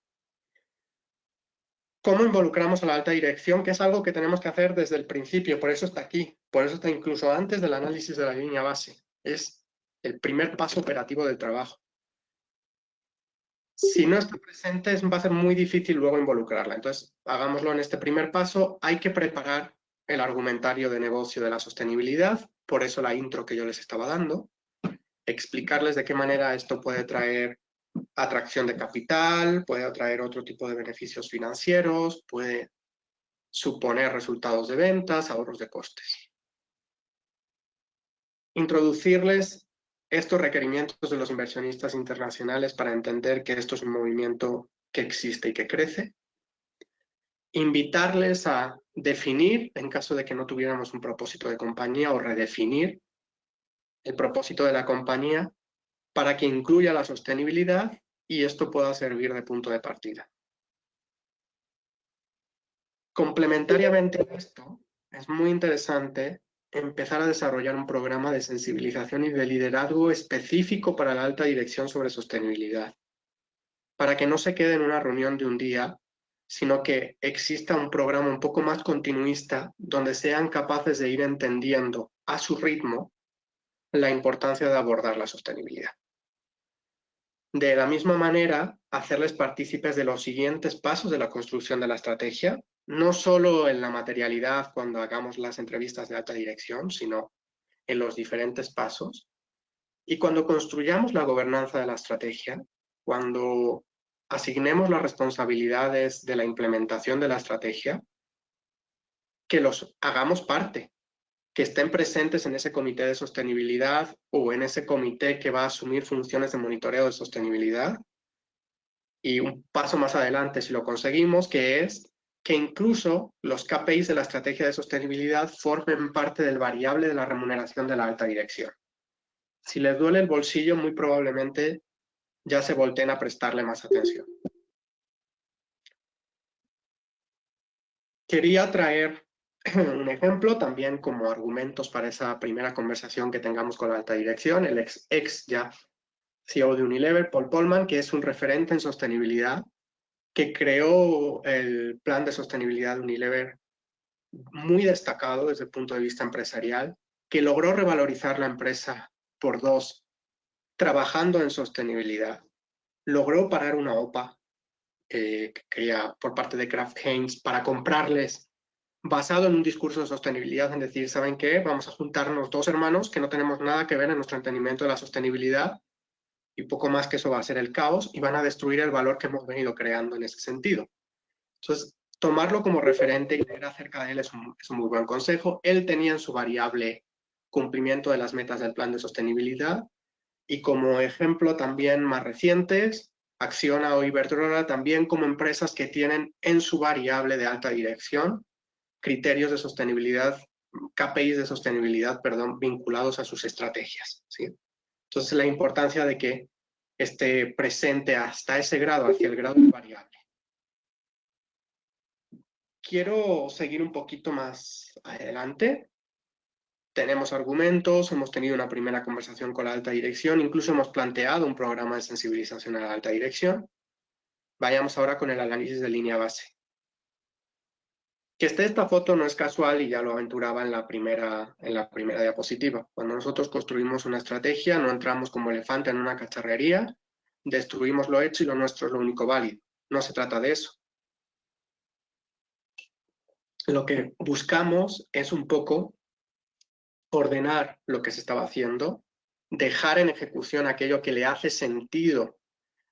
¿Cómo involucramos a la alta dirección? Que es algo que tenemos que hacer desde el principio, por eso está aquí, por eso está incluso antes del análisis de la línea base. Es el primer paso operativo del trabajo. Si no está presente, va a ser muy difícil luego involucrarla. Entonces, hagámoslo en este primer paso. Hay que preparar el argumentario de negocio de la sostenibilidad, por eso la intro que yo les estaba dando, explicarles de qué manera esto puede traer atracción de capital, puede atraer otro tipo de beneficios financieros, puede suponer resultados de ventas, ahorros de costes. Introducirles estos requerimientos de los inversionistas internacionales para entender que esto es un movimiento que existe y que crece. Invitarles a definir, en caso de que no tuviéramos un propósito de compañía, o redefinir el propósito de la compañía para que incluya la sostenibilidad y esto pueda servir de punto de partida. Complementariamente a esto, es muy interesante empezar a desarrollar un programa de sensibilización y de liderazgo específico para la alta dirección sobre sostenibilidad, para que no se quede en una reunión de un día sino que exista un programa un poco más continuista donde sean capaces de ir entendiendo a su ritmo la importancia de abordar la sostenibilidad. De la misma manera, hacerles partícipes de los siguientes pasos de la construcción de la estrategia, no solo en la materialidad cuando hagamos las entrevistas de alta dirección, sino en los diferentes pasos. Y cuando construyamos la gobernanza de la estrategia, cuando asignemos las responsabilidades de la implementación de la estrategia, que los hagamos parte, que estén presentes en ese comité de sostenibilidad o en ese comité que va a asumir funciones de monitoreo de sostenibilidad. Y un paso más adelante, si lo conseguimos, que es que incluso los KPIs de la estrategia de sostenibilidad formen parte del variable de la remuneración de la alta dirección. Si les duele el bolsillo, muy probablemente ya se volteen a prestarle más atención. Quería traer un ejemplo también como argumentos para esa primera conversación que tengamos con la alta dirección, el ex ya CEO de Unilever, Paul Polman, que es un referente en sostenibilidad, que creó el plan de sostenibilidad de Unilever muy destacado desde el punto de vista empresarial, que logró revalorizar la empresa por 2, trabajando en sostenibilidad. Logró parar una OPA que quería por parte de Kraft Heinz para comprarles, basado en un discurso de sostenibilidad, en decir, ¿saben qué? Vamos a juntarnos 2 hermanos que no tenemos nada que ver en nuestro entendimiento de la sostenibilidad y poco más que eso va a ser el caos y van a destruir el valor que hemos venido creando en ese sentido. Entonces, tomarlo como referente y leer acerca de él es un muy buen consejo. Él tenía en su variable cumplimiento de las metas del plan de sostenibilidad y como ejemplo también más recientes, Acciona o Iberdrola también como empresas que tienen en su variable de alta dirección criterios de sostenibilidad, KPIs de sostenibilidad, perdón, vinculados a sus estrategias, ¿sí? Entonces, la importancia de que esté presente hasta ese grado, hacia el grado de variable. Quiero seguir un poquito más adelante. Tenemos argumentos, hemos tenido una primera conversación con la alta dirección, incluso hemos planteado un programa de sensibilización a la alta dirección. Vayamos ahora con el análisis de línea base. Que esté esta foto no es casual y ya lo aventuraba en la primera diapositiva. Cuando nosotros construimos una estrategia, no entramos como elefante en una cacharrería, destruimos lo hecho y lo nuestro es lo único válido. No se trata de eso. Lo que buscamos es un poco ordenar lo que se estaba haciendo, dejar en ejecución aquello que le hace sentido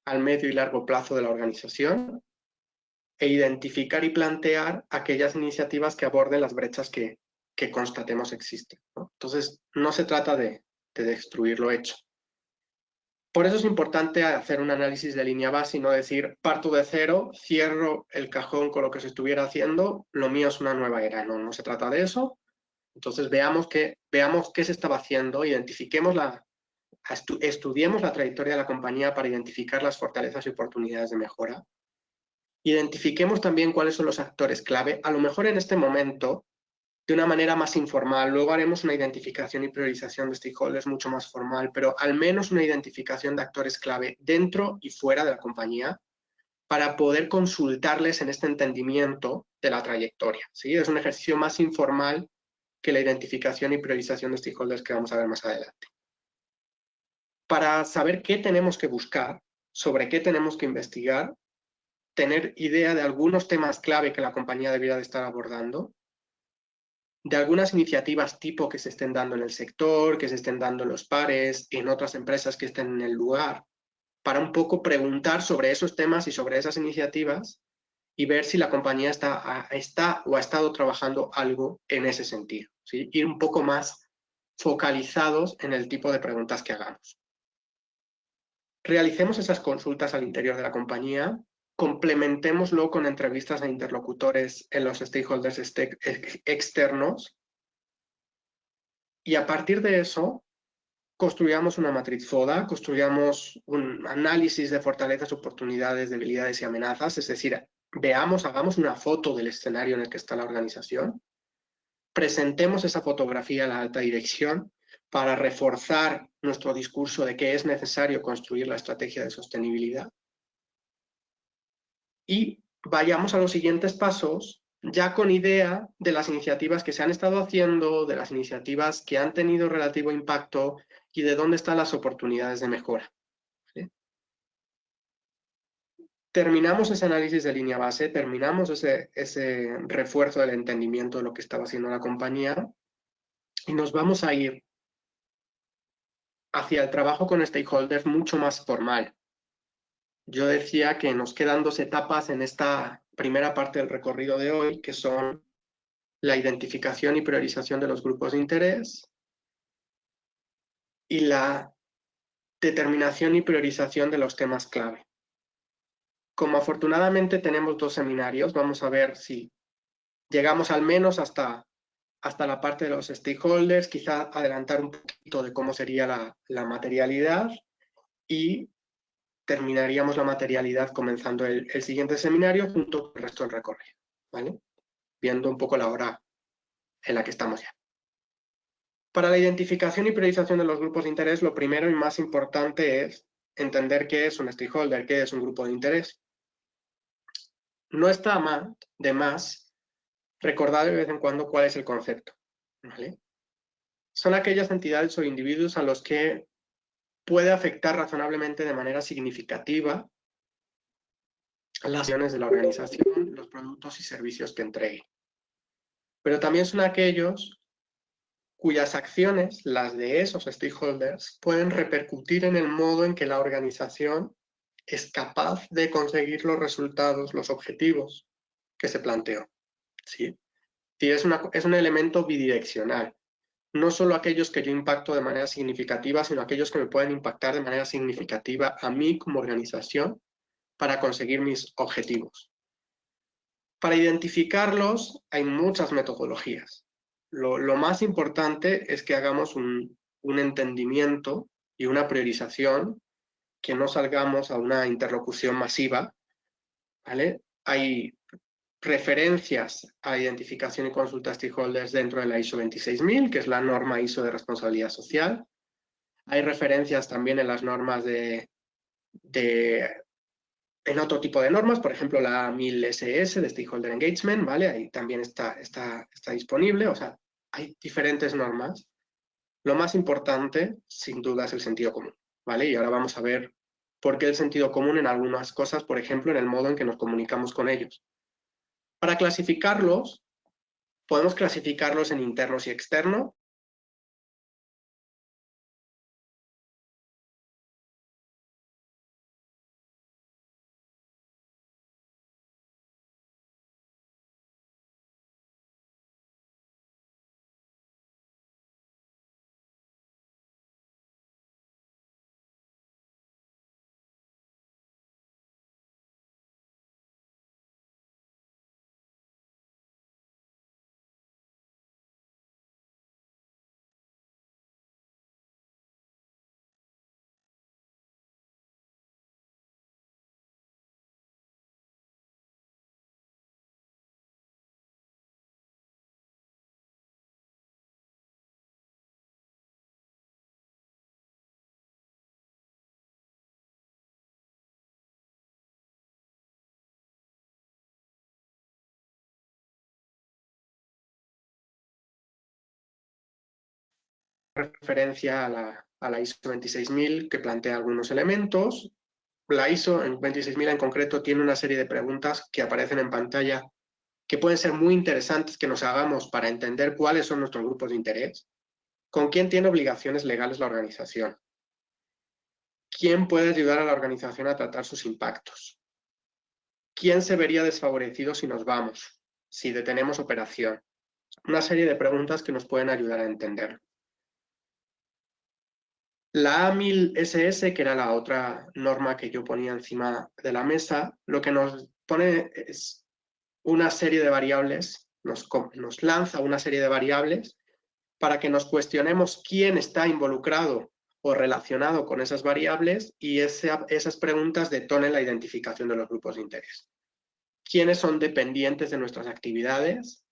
al medio y largo plazo de la organización e identificar y plantear aquellas iniciativas que aborden las brechas que constatemos existen, ¿no? Entonces, no se trata de destruir lo hecho. Por eso es importante hacer un análisis de línea base y no decir, parto de cero, cierro el cajón con lo que se estuviera haciendo, lo mío es una nueva era. No, no se trata de eso. Entonces, veamos qué se estaba haciendo, estudiemos la trayectoria de la compañía para identificar las fortalezas y oportunidades de mejora. Identifiquemos también cuáles son los actores clave, a lo mejor en este momento, de una manera más informal. Luego haremos una identificación y priorización de stakeholders mucho más formal, pero al menos una identificación de actores clave dentro y fuera de la compañía para poder consultarles en este entendimiento de la trayectoria, ¿sí? Es un ejercicio más informal que la identificación y priorización de stakeholders que vamos a ver más adelante. Para saber qué tenemos que buscar, sobre qué tenemos que investigar, tener idea de algunos temas clave que la compañía debiera de estar abordando, de algunas iniciativas tipo que se estén dando en el sector, que se estén dando en los pares, en otras empresas que estén en el lugar, para un poco preguntar sobre esos temas y sobre esas iniciativas y ver si la compañía está o ha estado trabajando algo en ese sentido, ¿sí? Ir un poco más focalizados en el tipo de preguntas que hagamos. Realicemos esas consultas al interior de la compañía, complementémoslo con entrevistas a interlocutores en los stakeholders externos y a partir de eso construyamos una matriz FODA, construyamos un análisis de fortalezas, oportunidades, debilidades y amenazas, es decir, hagamos una foto del escenario en el que está la organización, presentemos esa fotografía a la alta dirección para reforzar nuestro discurso de que es necesario construir la estrategia de sostenibilidad y vayamos a los siguientes pasos ya con idea de las iniciativas que se han estado haciendo, de las iniciativas que han tenido relativo impacto y de dónde están las oportunidades de mejora. ¿Sí? Terminamos ese análisis de línea base, terminamos ese refuerzo del entendimiento de lo que estaba haciendo la compañía y nos vamos a ir hacia el trabajo con stakeholders mucho más formal. Yo decía que nos quedan 2 etapas en esta primera parte del recorrido de hoy, que son la identificación y priorización de los grupos de interés y la determinación y priorización de los temas clave. Como afortunadamente tenemos 2 seminarios, vamos a ver si llegamos al menos hasta la parte de los stakeholders, quizá adelantar un poquito de cómo sería la materialidad y terminaríamos la materialidad comenzando el siguiente seminario junto con el resto del recorrido, ¿vale? Viendo un poco la hora en la que estamos ya. Para la identificación y priorización de los grupos de interés, lo primero y más importante es entender qué es un stakeholder, qué es un grupo de interés. No está de más recordar de vez en cuando cuál es el concepto, ¿vale? Son aquellas entidades o individuos a los que puede afectar razonablemente de manera significativa las acciones de la organización, los productos y servicios que entregue. Pero también son aquellos cuyas acciones, las de esos stakeholders, pueden repercutir en el modo en que la organización es capaz de conseguir los resultados, los objetivos que se planteó. ¿Sí? Y es un elemento bidireccional. No solo aquellos que yo impacto de manera significativa, sino aquellos que me pueden impactar de manera significativa a mí como organización para conseguir mis objetivos. Para identificarlos hay muchas metodologías. Lo más importante es que hagamos un entendimiento y una priorización, que no salgamos a una interlocución masiva, ¿vale? Hay referencias a identificación y consulta a stakeholders dentro de la ISO 26000, que es la norma ISO de responsabilidad social. Hay referencias también en las normas en otro tipo de normas, por ejemplo la 1000SS de Stakeholder Engagement, ¿vale? Ahí también está disponible, o sea, hay diferentes normas. Lo más importante, sin duda, es el sentido común, ¿vale? Y ahora vamos a ver por qué el sentido común en algunas cosas, por ejemplo, en el modo en que nos comunicamos con ellos. Para clasificarlos, podemos clasificarlos en internos y externos. Referencia a la ISO 26000 que plantea algunos elementos. La ISO en 26000 en concreto tiene una serie de preguntas que aparecen en pantalla que pueden ser muy interesantes que nos hagamos para entender cuáles son nuestros grupos de interés, con quién tiene obligaciones legales la organización, quién puede ayudar a la organización a tratar sus impactos, quién se vería desfavorecido si nos vamos, si detenemos operación. Una serie de preguntas que nos pueden ayudar a entenderlo. La A1000SS, que era la otra norma que yo ponía encima de la mesa, lo que nos pone es una serie de variables, nos lanza una serie de variables para que nos cuestionemos quién está involucrado o relacionado con esas variables y esas preguntas detonen la identificación de los grupos de interés. ¿Quiénes son dependientes de nuestras actividades?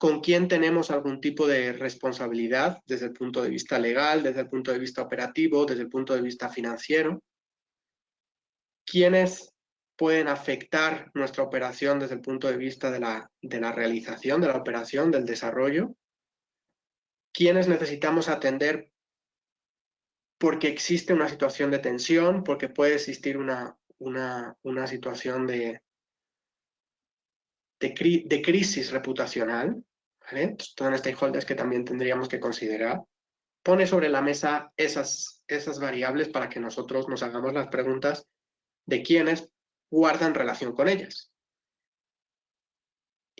¿Con quién tenemos algún tipo de responsabilidad desde el punto de vista legal, desde el punto de vista operativo, desde el punto de vista financiero? ¿Quiénes pueden afectar nuestra operación desde el punto de vista de la realización, de la operación, del desarrollo, quiénes necesitamos atender porque existe una situación de tensión, porque puede existir una situación de crisis reputacional, ¿vale? Son stakeholders que también tendríamos que considerar. Pone sobre la mesa esas variables para que nosotros nos hagamos las preguntas de quiénes guardan relación con ellas.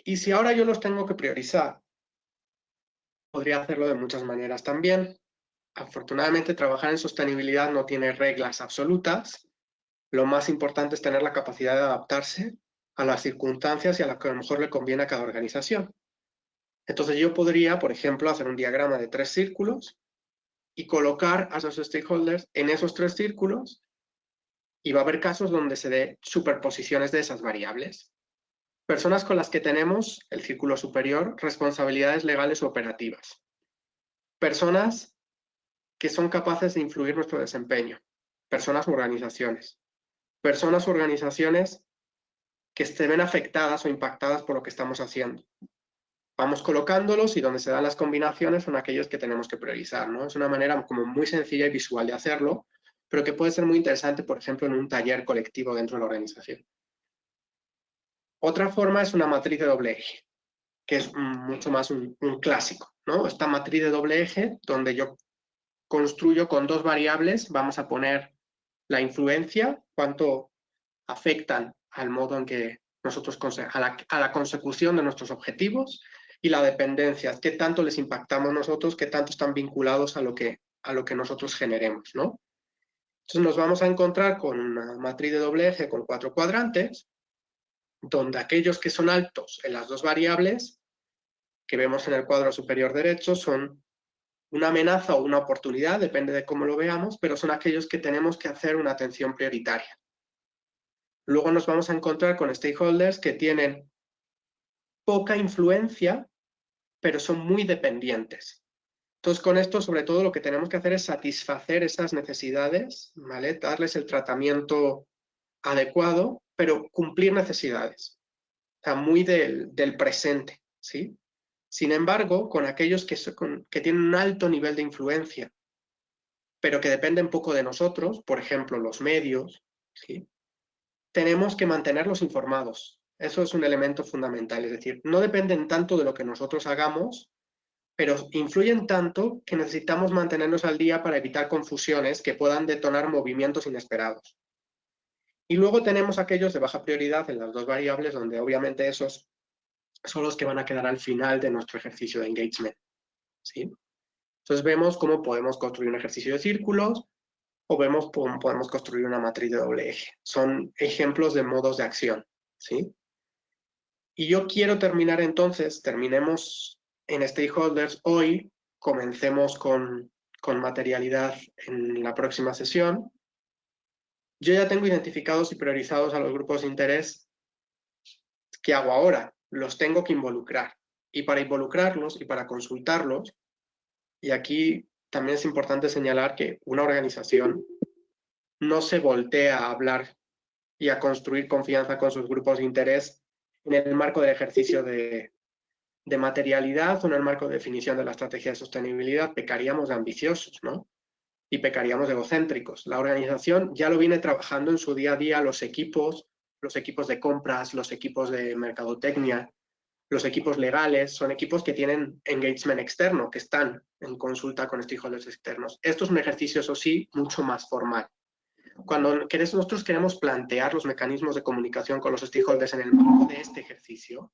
Y si ahora yo los tengo que priorizar, podría hacerlo de muchas maneras también. Afortunadamente, trabajar en sostenibilidad no tiene reglas absolutas. Lo más importante es tener la capacidad de adaptarse a las circunstancias y a lo que a lo mejor le conviene a cada organización. Entonces yo podría, por ejemplo, hacer un diagrama de 3 círculos y colocar a esos stakeholders en esos 3 círculos, y va a haber casos donde se dé superposiciones de esas variables. Personas con las que tenemos, el círculo superior, responsabilidades legales o operativas. Personas que son capaces de influir nuestro desempeño. Personas o organizaciones. Personas o organizaciones que se ven afectadas o impactadas por lo que estamos haciendo. Vamos colocándolos y donde se dan las combinaciones son aquellos que tenemos que priorizar, ¿no? Es una manera como muy sencilla y visual de hacerlo, pero que puede ser muy interesante, por ejemplo, en un taller colectivo dentro de la organización. Otra forma es una matriz de doble eje, que es mucho más un clásico, ¿no? Esta matriz de doble eje, donde yo construyo con 2 variables, vamos a poner la influencia, cuánto afectan al modo en que nosotros, a la consecución de nuestros objetivos, y la dependencia, qué tanto les impactamos nosotros, qué tanto están vinculados a lo que nosotros generemos, ¿no? Entonces nos vamos a encontrar con una matriz de doble eje con 4 cuadrantes, donde aquellos que son altos en las 2 variables que vemos en el cuadro superior derecho son una amenaza o una oportunidad, depende de cómo lo veamos, pero son aquellos que tenemos que hacer una atención prioritaria. Luego nos vamos a encontrar con stakeholders que tienen poca influencia, pero son muy dependientes. Entonces, con esto, sobre todo, lo que tenemos que hacer es satisfacer esas necesidades, ¿vale? Darles el tratamiento adecuado, pero cumplir necesidades. O sea, muy del presente, ¿sí? Sin embargo, con aquellos que tienen un alto nivel de influencia, pero que dependen poco de nosotros, por ejemplo, los medios, ¿sí? Tenemos que mantenerlos informados. Eso es un elemento fundamental, es decir, no dependen tanto de lo que nosotros hagamos, pero influyen tanto que necesitamos mantenernos al día para evitar confusiones que puedan detonar movimientos inesperados. Y luego tenemos aquellos de baja prioridad en las 2 variables, donde obviamente esos son los que van a quedar al final de nuestro ejercicio de engagement, ¿sí? Entonces vemos cómo podemos construir un ejercicio de círculos o vemos cómo podemos construir una matriz de doble eje. Son ejemplos de modos de acción, ¿sí? Y yo quiero terminar entonces, terminemos en stakeholders hoy, comencemos con materialidad en la próxima sesión. Yo ya tengo identificados y priorizados a los grupos de interés. ¿Qué hago ahora? Los tengo que involucrar. Y para involucrarlos y para consultarlos, y aquí también es importante señalar que una organización no se voltea a hablar y a construir confianza con sus grupos de interés en el marco del ejercicio de materialidad o en el marco de definición de la estrategia de sostenibilidad. Pecaríamos de ambiciosos, ¿no? Y pecaríamos de egocéntricos. La organización ya lo viene trabajando en su día a día, los equipos de compras, los equipos de mercadotecnia, los equipos legales, son equipos que tienen engagement externo, que están en consulta con stakeholders externos. Esto es un ejercicio, eso sí, mucho más formal. Cuando nosotros queremos plantear los mecanismos de comunicación con los stakeholders en el marco de este ejercicio,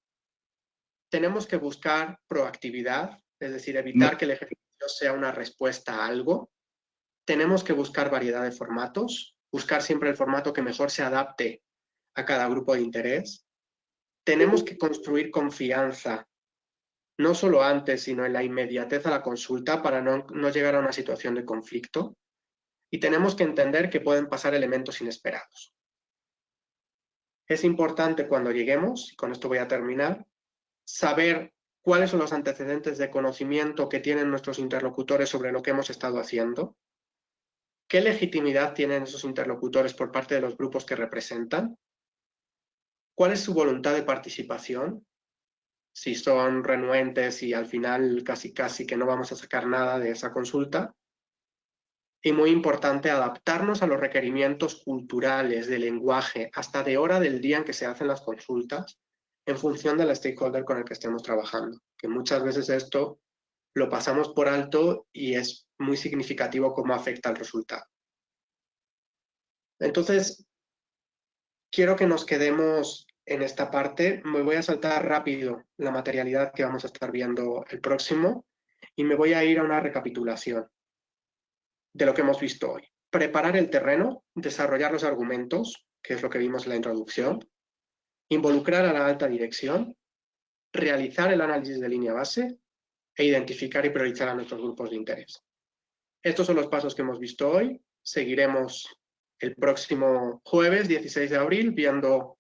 tenemos que buscar proactividad, es decir, evitar que el ejercicio sea una respuesta a algo. Tenemos que buscar variedad de formatos, buscar siempre el formato que mejor se adapte a cada grupo de interés. Tenemos que construir confianza, no solo antes, sino en la inmediatez a la consulta para no llegar a una situación de conflicto. Y tenemos que entender que pueden pasar elementos inesperados. Es importante cuando lleguemos, y con esto voy a terminar, saber cuáles son los antecedentes de conocimiento que tienen nuestros interlocutores sobre lo que hemos estado haciendo, qué legitimidad tienen esos interlocutores por parte de los grupos que representan, ¿Cuál es su voluntad de participación? Si son renuentes y al final casi que no vamos a sacar nada de esa consulta. Y muy importante, adaptarnos a los requerimientos culturales, de lenguaje, hasta de hora del día en que se hacen las consultas, en función del stakeholder con el que estemos trabajando. Que muchas veces esto lo pasamos por alto y es muy significativo cómo afecta el resultado. Entonces, quiero que nos quedemos en esta parte. Me voy a saltar rápido la materialidad que vamos a estar viendo el próximo y me voy a ir a una recapitulación de lo que hemos visto hoy. Preparar el terreno, desarrollar los argumentos, que es lo que vimos en la introducción, involucrar a la alta dirección, realizar el análisis de línea base e identificar y priorizar a nuestros grupos de interés. Estos son los pasos que hemos visto hoy. Seguiremos el próximo jueves, 16 de abril, viendo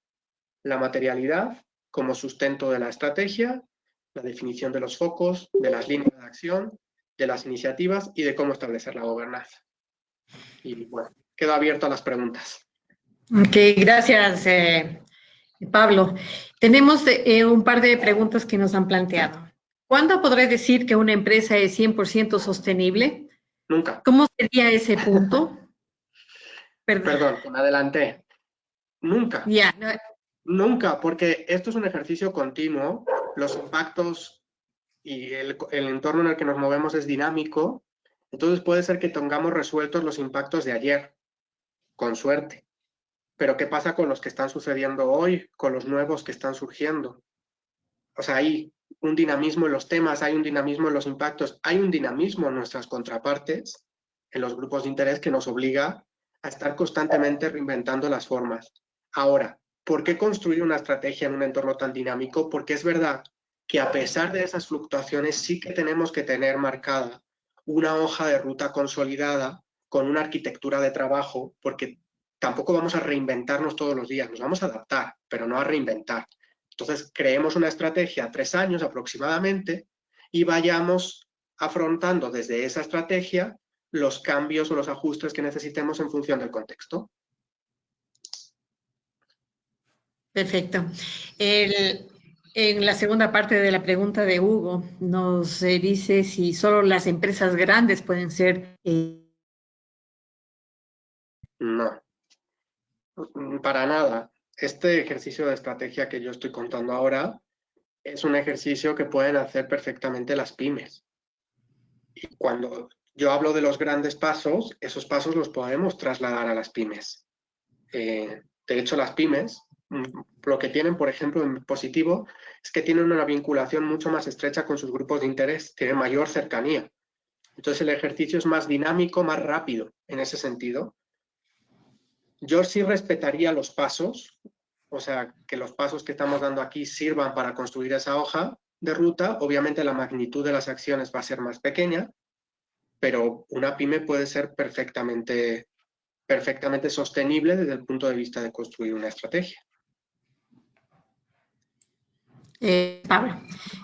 la materialidad como sustento de la estrategia, la definición de los focos, de las líneas de acción, de las iniciativas y de cómo establecer la gobernanza. Y bueno, quedo abierto a las preguntas. Ok, gracias, Pablo. Tenemos un par de preguntas que nos han planteado. ¿Cuándo podré decir que una empresa es 100% sostenible? Nunca. ¿Cómo sería ese punto? Perdón, me adelanté. Nunca. Ya, no. Nunca, porque esto es un ejercicio continuo. Los impactos y el entorno en el que nos movemos es dinámico. Entonces puede ser que tengamos resueltos los impactos de ayer, con suerte. Pero ¿qué pasa con los que están sucediendo hoy, con los nuevos que están surgiendo? O sea, hay un dinamismo en los temas, hay un dinamismo en los impactos, hay un dinamismo en nuestras contrapartes, en los grupos de interés, que nos obliga a estar constantemente reinventando las formas. Ahora, ¿por qué construir una estrategia en un entorno tan dinámico? Porque es verdad que a pesar de esas fluctuaciones sí que tenemos que tener marcada una hoja de ruta consolidada con una arquitectura de trabajo, porque tampoco vamos a reinventarnos todos los días, nos vamos a adaptar, pero no a reinventar. Entonces, creemos una estrategia a 3 años aproximadamente y vayamos afrontando desde esa estrategia los cambios o los ajustes que necesitemos en función del contexto. Perfecto. En la segunda parte de la pregunta de Hugo, nos dice si solo las empresas grandes pueden ser... No, para nada. Este ejercicio de estrategia que yo estoy contando ahora es un ejercicio que pueden hacer perfectamente las pymes. Y cuando yo hablo de los grandes pasos, esos pasos los podemos trasladar a las pymes. De hecho, las pymes, lo que tienen, por ejemplo, en positivo, es que tienen una vinculación mucho más estrecha con sus grupos de interés, tienen mayor cercanía. Entonces, el ejercicio es más dinámico, más rápido en ese sentido. Yo sí respetaría los pasos, o sea, que los pasos que estamos dando aquí sirvan para construir esa hoja de ruta. Obviamente la magnitud de las acciones va a ser más pequeña, pero una pyme puede ser perfectamente sostenible desde el punto de vista de construir una estrategia. Pablo.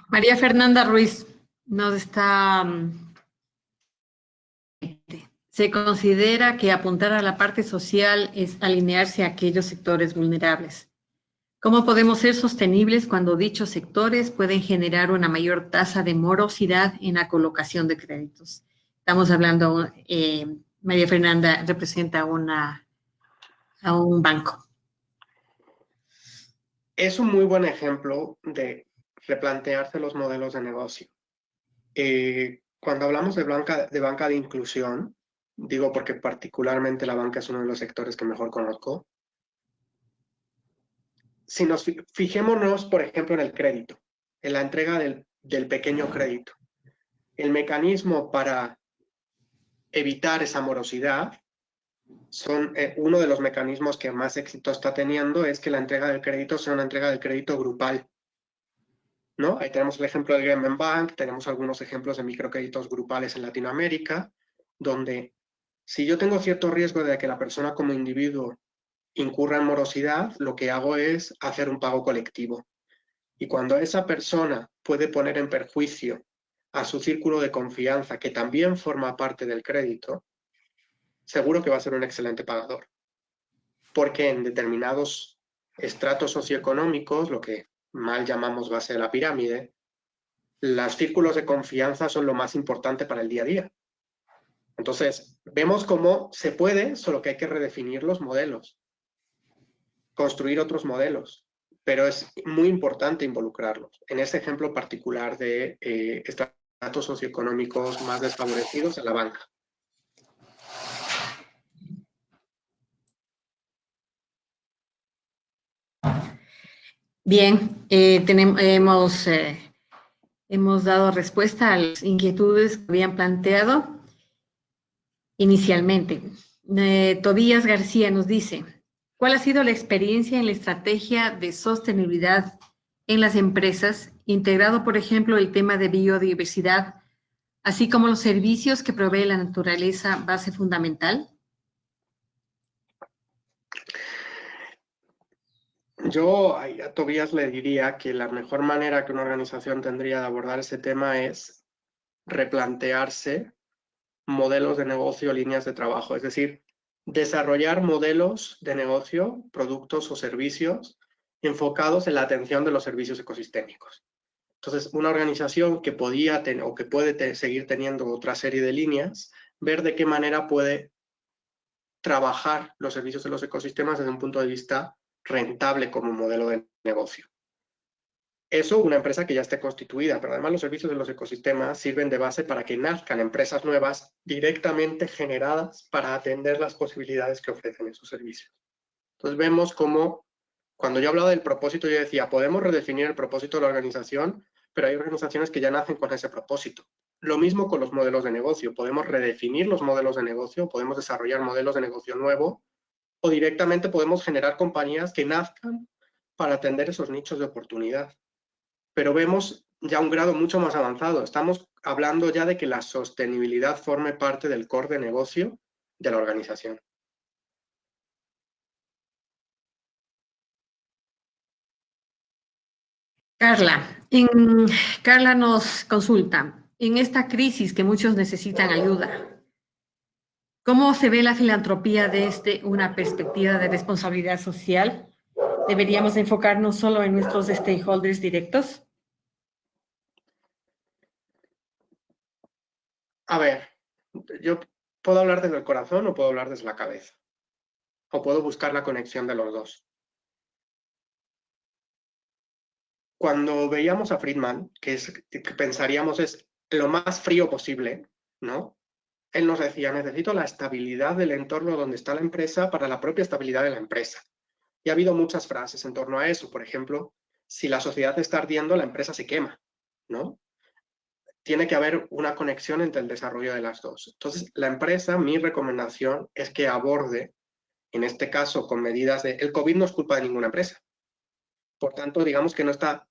María Fernanda Ruiz nos está... Se considera que apuntar a la parte social es alinearse a aquellos sectores vulnerables. ¿Cómo podemos ser sostenibles cuando dichos sectores pueden generar una mayor tasa de morosidad en la colocación de créditos? Estamos hablando, María Fernanda representa a un banco. Es un muy buen ejemplo de replantearse los modelos de negocio. Cuando hablamos de banca de inclusión, digo porque particularmente la banca es uno de los sectores que mejor conozco. Si nos fijémonos, por ejemplo, en el crédito, en la entrega del pequeño crédito. El mecanismo para evitar esa morosidad, uno de los mecanismos que más éxito está teniendo es que la entrega del crédito sea una entrega del crédito grupal, ¿no? Ahí tenemos el ejemplo del Gremium Bank, tenemos algunos ejemplos de microcréditos grupales en Latinoamérica, donde si yo tengo cierto riesgo de que la persona como individuo incurra en morosidad, lo que hago es hacer un pago colectivo. Y cuando esa persona puede poner en perjuicio a su círculo de confianza, que también forma parte del crédito, seguro que va a ser un excelente pagador. Porque en determinados estratos socioeconómicos, lo que mal llamamos base de la pirámide, los círculos de confianza son lo más importante para el día a día. Entonces, vemos cómo se puede, solo que hay que redefinir los modelos, construir otros modelos, pero es muy importante involucrarlos. En ese ejemplo particular de estratos socioeconómicos más desfavorecidos en la banca. Bien, hemos dado respuesta a las inquietudes que habían planteado inicialmente. Tobías García nos dice, ¿cuál ha sido la experiencia en la estrategia de sostenibilidad en las empresas, integrado, por ejemplo, el tema de biodiversidad, así como los servicios que provee la naturaleza, base fundamental? Yo a Tobías le diría que la mejor manera que una organización tendría de abordar ese tema es replantearse modelos de negocio, líneas de trabajo, es decir, desarrollar modelos de negocio, productos o servicios enfocados en la atención de los servicios ecosistémicos. Entonces, una organización que podía tener o que puede seguir teniendo otra serie de líneas, ver de qué manera puede trabajar los servicios de los ecosistemas desde un punto de vista rentable como modelo de negocio. Eso, una empresa que ya esté constituida, pero además los servicios de los ecosistemas sirven de base para que nazcan empresas nuevas directamente generadas para atender las posibilidades que ofrecen esos servicios. Entonces vemos cómo, cuando yo hablaba del propósito, yo decía, podemos redefinir el propósito de la organización, pero hay organizaciones que ya nacen con ese propósito. Lo mismo con los modelos de negocio, podemos redefinir los modelos de negocio, podemos desarrollar modelos de negocio nuevo, o directamente podemos generar compañías que nazcan para atender esos nichos de oportunidad. Pero vemos ya un grado mucho más avanzado. Estamos hablando ya de que la sostenibilidad forme parte del core de negocio de la organización. Carla nos consulta, en esta crisis que muchos necesitan ayuda, ¿cómo se ve la filantropía desde una perspectiva de responsabilidad social? ¿Deberíamos enfocarnos solo en nuestros stakeholders directos? A ver, yo puedo hablar desde el corazón o puedo hablar desde la cabeza. O puedo buscar la conexión de los dos. Cuando veíamos a Friedman, que pensaríamos es lo más frío posible, ¿no? Él nos decía, necesito la estabilidad del entorno donde está la empresa para la propia estabilidad de la empresa. Y ha habido muchas frases en torno a eso. Por ejemplo, si la sociedad está ardiendo, la empresa se quema, ¿no? Tiene que haber una conexión entre el desarrollo de las dos. Entonces, la empresa, mi recomendación es que aborde, en este caso, con medidas de... El COVID no es culpa de ninguna empresa. Por tanto, digamos que no está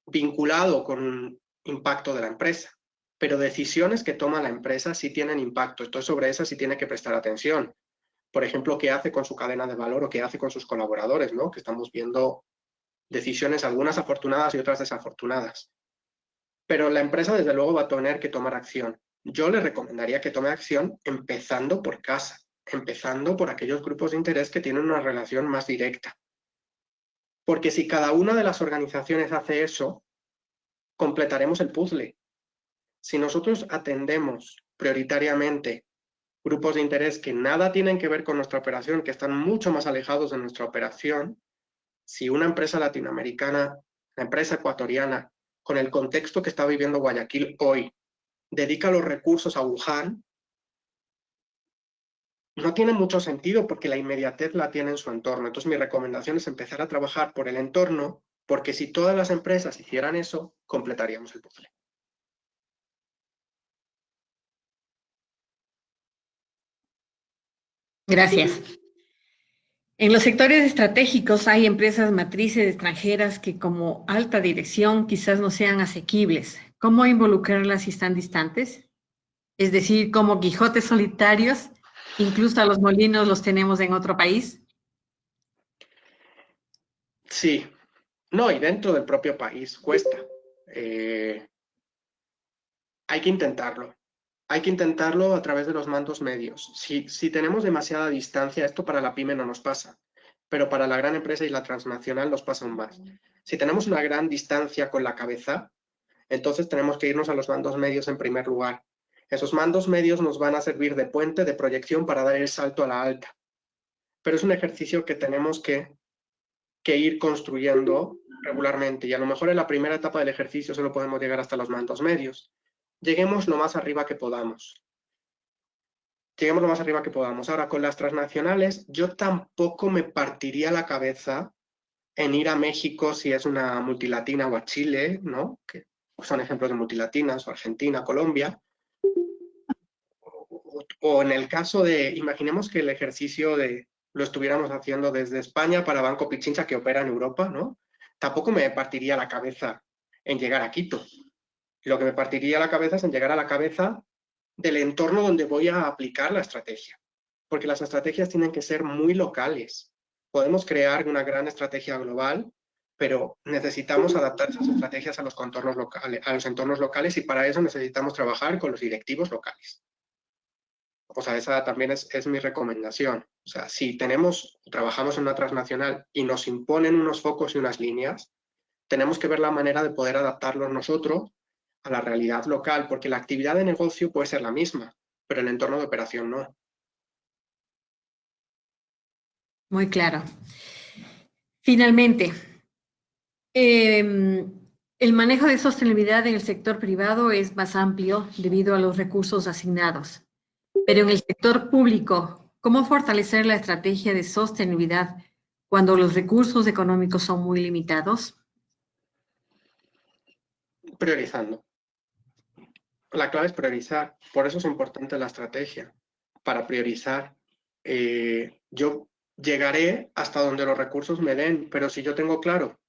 vinculado con un impacto de la empresa, pero decisiones que toma la empresa sí tienen impacto. Entonces, sobre esas sí tiene que prestar atención. Por ejemplo, qué hace con su cadena de valor o qué hace con sus colaboradores, ¿no? Que estamos viendo decisiones, algunas afortunadas y otras desafortunadas. Pero la empresa, desde luego, va a tener que tomar acción. Yo le recomendaría que tome acción empezando por casa, empezando por aquellos grupos de interés que tienen una relación más directa. Porque si cada una de las organizaciones hace eso, completaremos el puzzle. Si nosotros atendemos prioritariamente grupos de interés que nada tienen que ver con nuestra operación, que están mucho más alejados de nuestra operación, si una empresa latinoamericana, una empresa ecuatoriana, con el contexto que está viviendo Guayaquil hoy, dedica los recursos a Wuhan, no tiene mucho sentido porque la inmediatez la tiene en su entorno. Entonces mi recomendación es empezar a trabajar por el entorno, porque si todas las empresas hicieran eso, completaríamos el puzzle. Gracias. En los sectores estratégicos hay empresas matrices extranjeras que como alta dirección quizás no sean asequibles. ¿Cómo involucrarlas si están distantes? Es decir, como Quijotes solitarios, incluso a los molinos los tenemos en otro país. Sí, no, y dentro del propio país cuesta. Hay que intentarlo. Hay que intentarlo a través de los mandos medios. Si tenemos demasiada distancia, esto para la pyme no nos pasa, pero para la gran empresa y la transnacional nos pasa aún más. Si tenemos una gran distancia con la cabeza, entonces tenemos que irnos a los mandos medios en primer lugar. Esos mandos medios nos van a servir de puente, de proyección para dar el salto a la alta. Pero es un ejercicio que tenemos que ir construyendo regularmente, y a lo mejor en la primera etapa del ejercicio solo podemos llegar hasta los mandos medios. Lleguemos lo más arriba que podamos. Lleguemos lo más arriba que podamos. Ahora, con las transnacionales, yo tampoco me partiría la cabeza en ir a México si es una multilatina, o a Chile, ¿no? Que son ejemplos de multilatinas, o Argentina, Colombia. O en el caso de, imaginemos que el ejercicio lo estuviéramos haciendo desde España para Banco Pichincha, que opera en Europa, ¿no? Tampoco me partiría la cabeza en llegar a Quito. Lo que me partiría la cabeza es en llegar a la cabeza del entorno donde voy a aplicar la estrategia. Porque las estrategias tienen que ser muy locales. Podemos crear una gran estrategia global, pero necesitamos adaptar esas estrategias a los contornos locales, a los entornos locales, y para eso necesitamos trabajar con los directivos locales. O sea, esa también es mi recomendación. O sea, si trabajamos en una transnacional y nos imponen unos focos y unas líneas, tenemos que ver la manera de poder adaptarlos nosotros a la realidad local, porque la actividad de negocio puede ser la misma, pero el entorno de operación no. Muy claro. Finalmente, el manejo de sostenibilidad en el sector privado es más amplio debido a los recursos asignados. Pero en el sector público, ¿cómo fortalecer la estrategia de sostenibilidad cuando los recursos económicos son muy limitados? Priorizando. La clave es priorizar. Por eso es importante la estrategia, para priorizar. Yo llegaré hasta donde los recursos me den, pero si yo tengo claro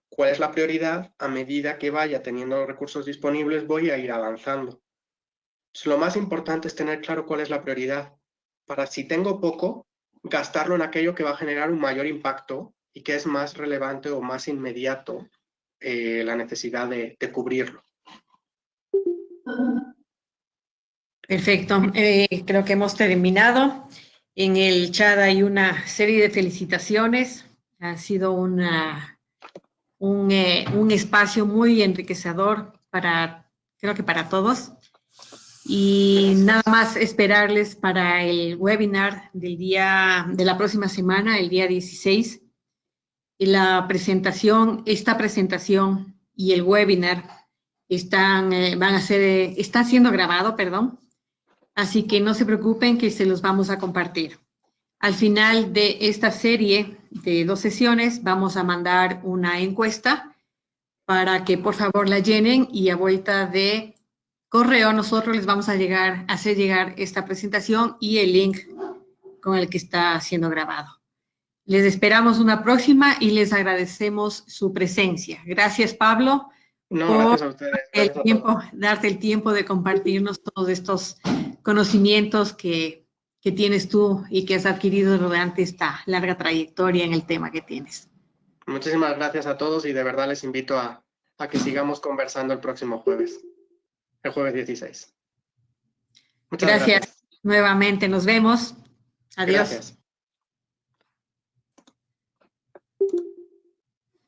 cuál es la prioridad, a medida que vaya teniendo los recursos disponibles, voy a ir avanzando. Lo más importante es tener claro cuál es la prioridad, para si tengo poco, gastarlo en aquello que va a generar un mayor impacto y que es más relevante o más inmediato la necesidad de cubrirlo. Perfecto. Creo que hemos terminado. En el chat hay una serie de felicitaciones. Ha sido un espacio muy enriquecedor creo que para todos. Y nada más esperarles para el webinar de la próxima semana, el día 16. Esta presentación y el webinar está siendo grabado, perdón. Así que no se preocupen que se los vamos a compartir. Al final de esta serie de 2 sesiones vamos a mandar una encuesta para que por favor la llenen, y a vuelta de correo nosotros les vamos a hacer llegar esta presentación y el link con el que está siendo grabado. Les esperamos una próxima y les agradecemos su presencia. Gracias, Pablo, gracias a ustedes. Darte el tiempo de compartirnos todos estos conocimientos que tienes tú y que has adquirido durante esta larga trayectoria en el tema que tienes. Muchísimas gracias a todos, y de verdad les invito a que sigamos conversando el próximo jueves, el jueves 16. Muchas gracias. Nuevamente, nos vemos. Adiós. Gracias.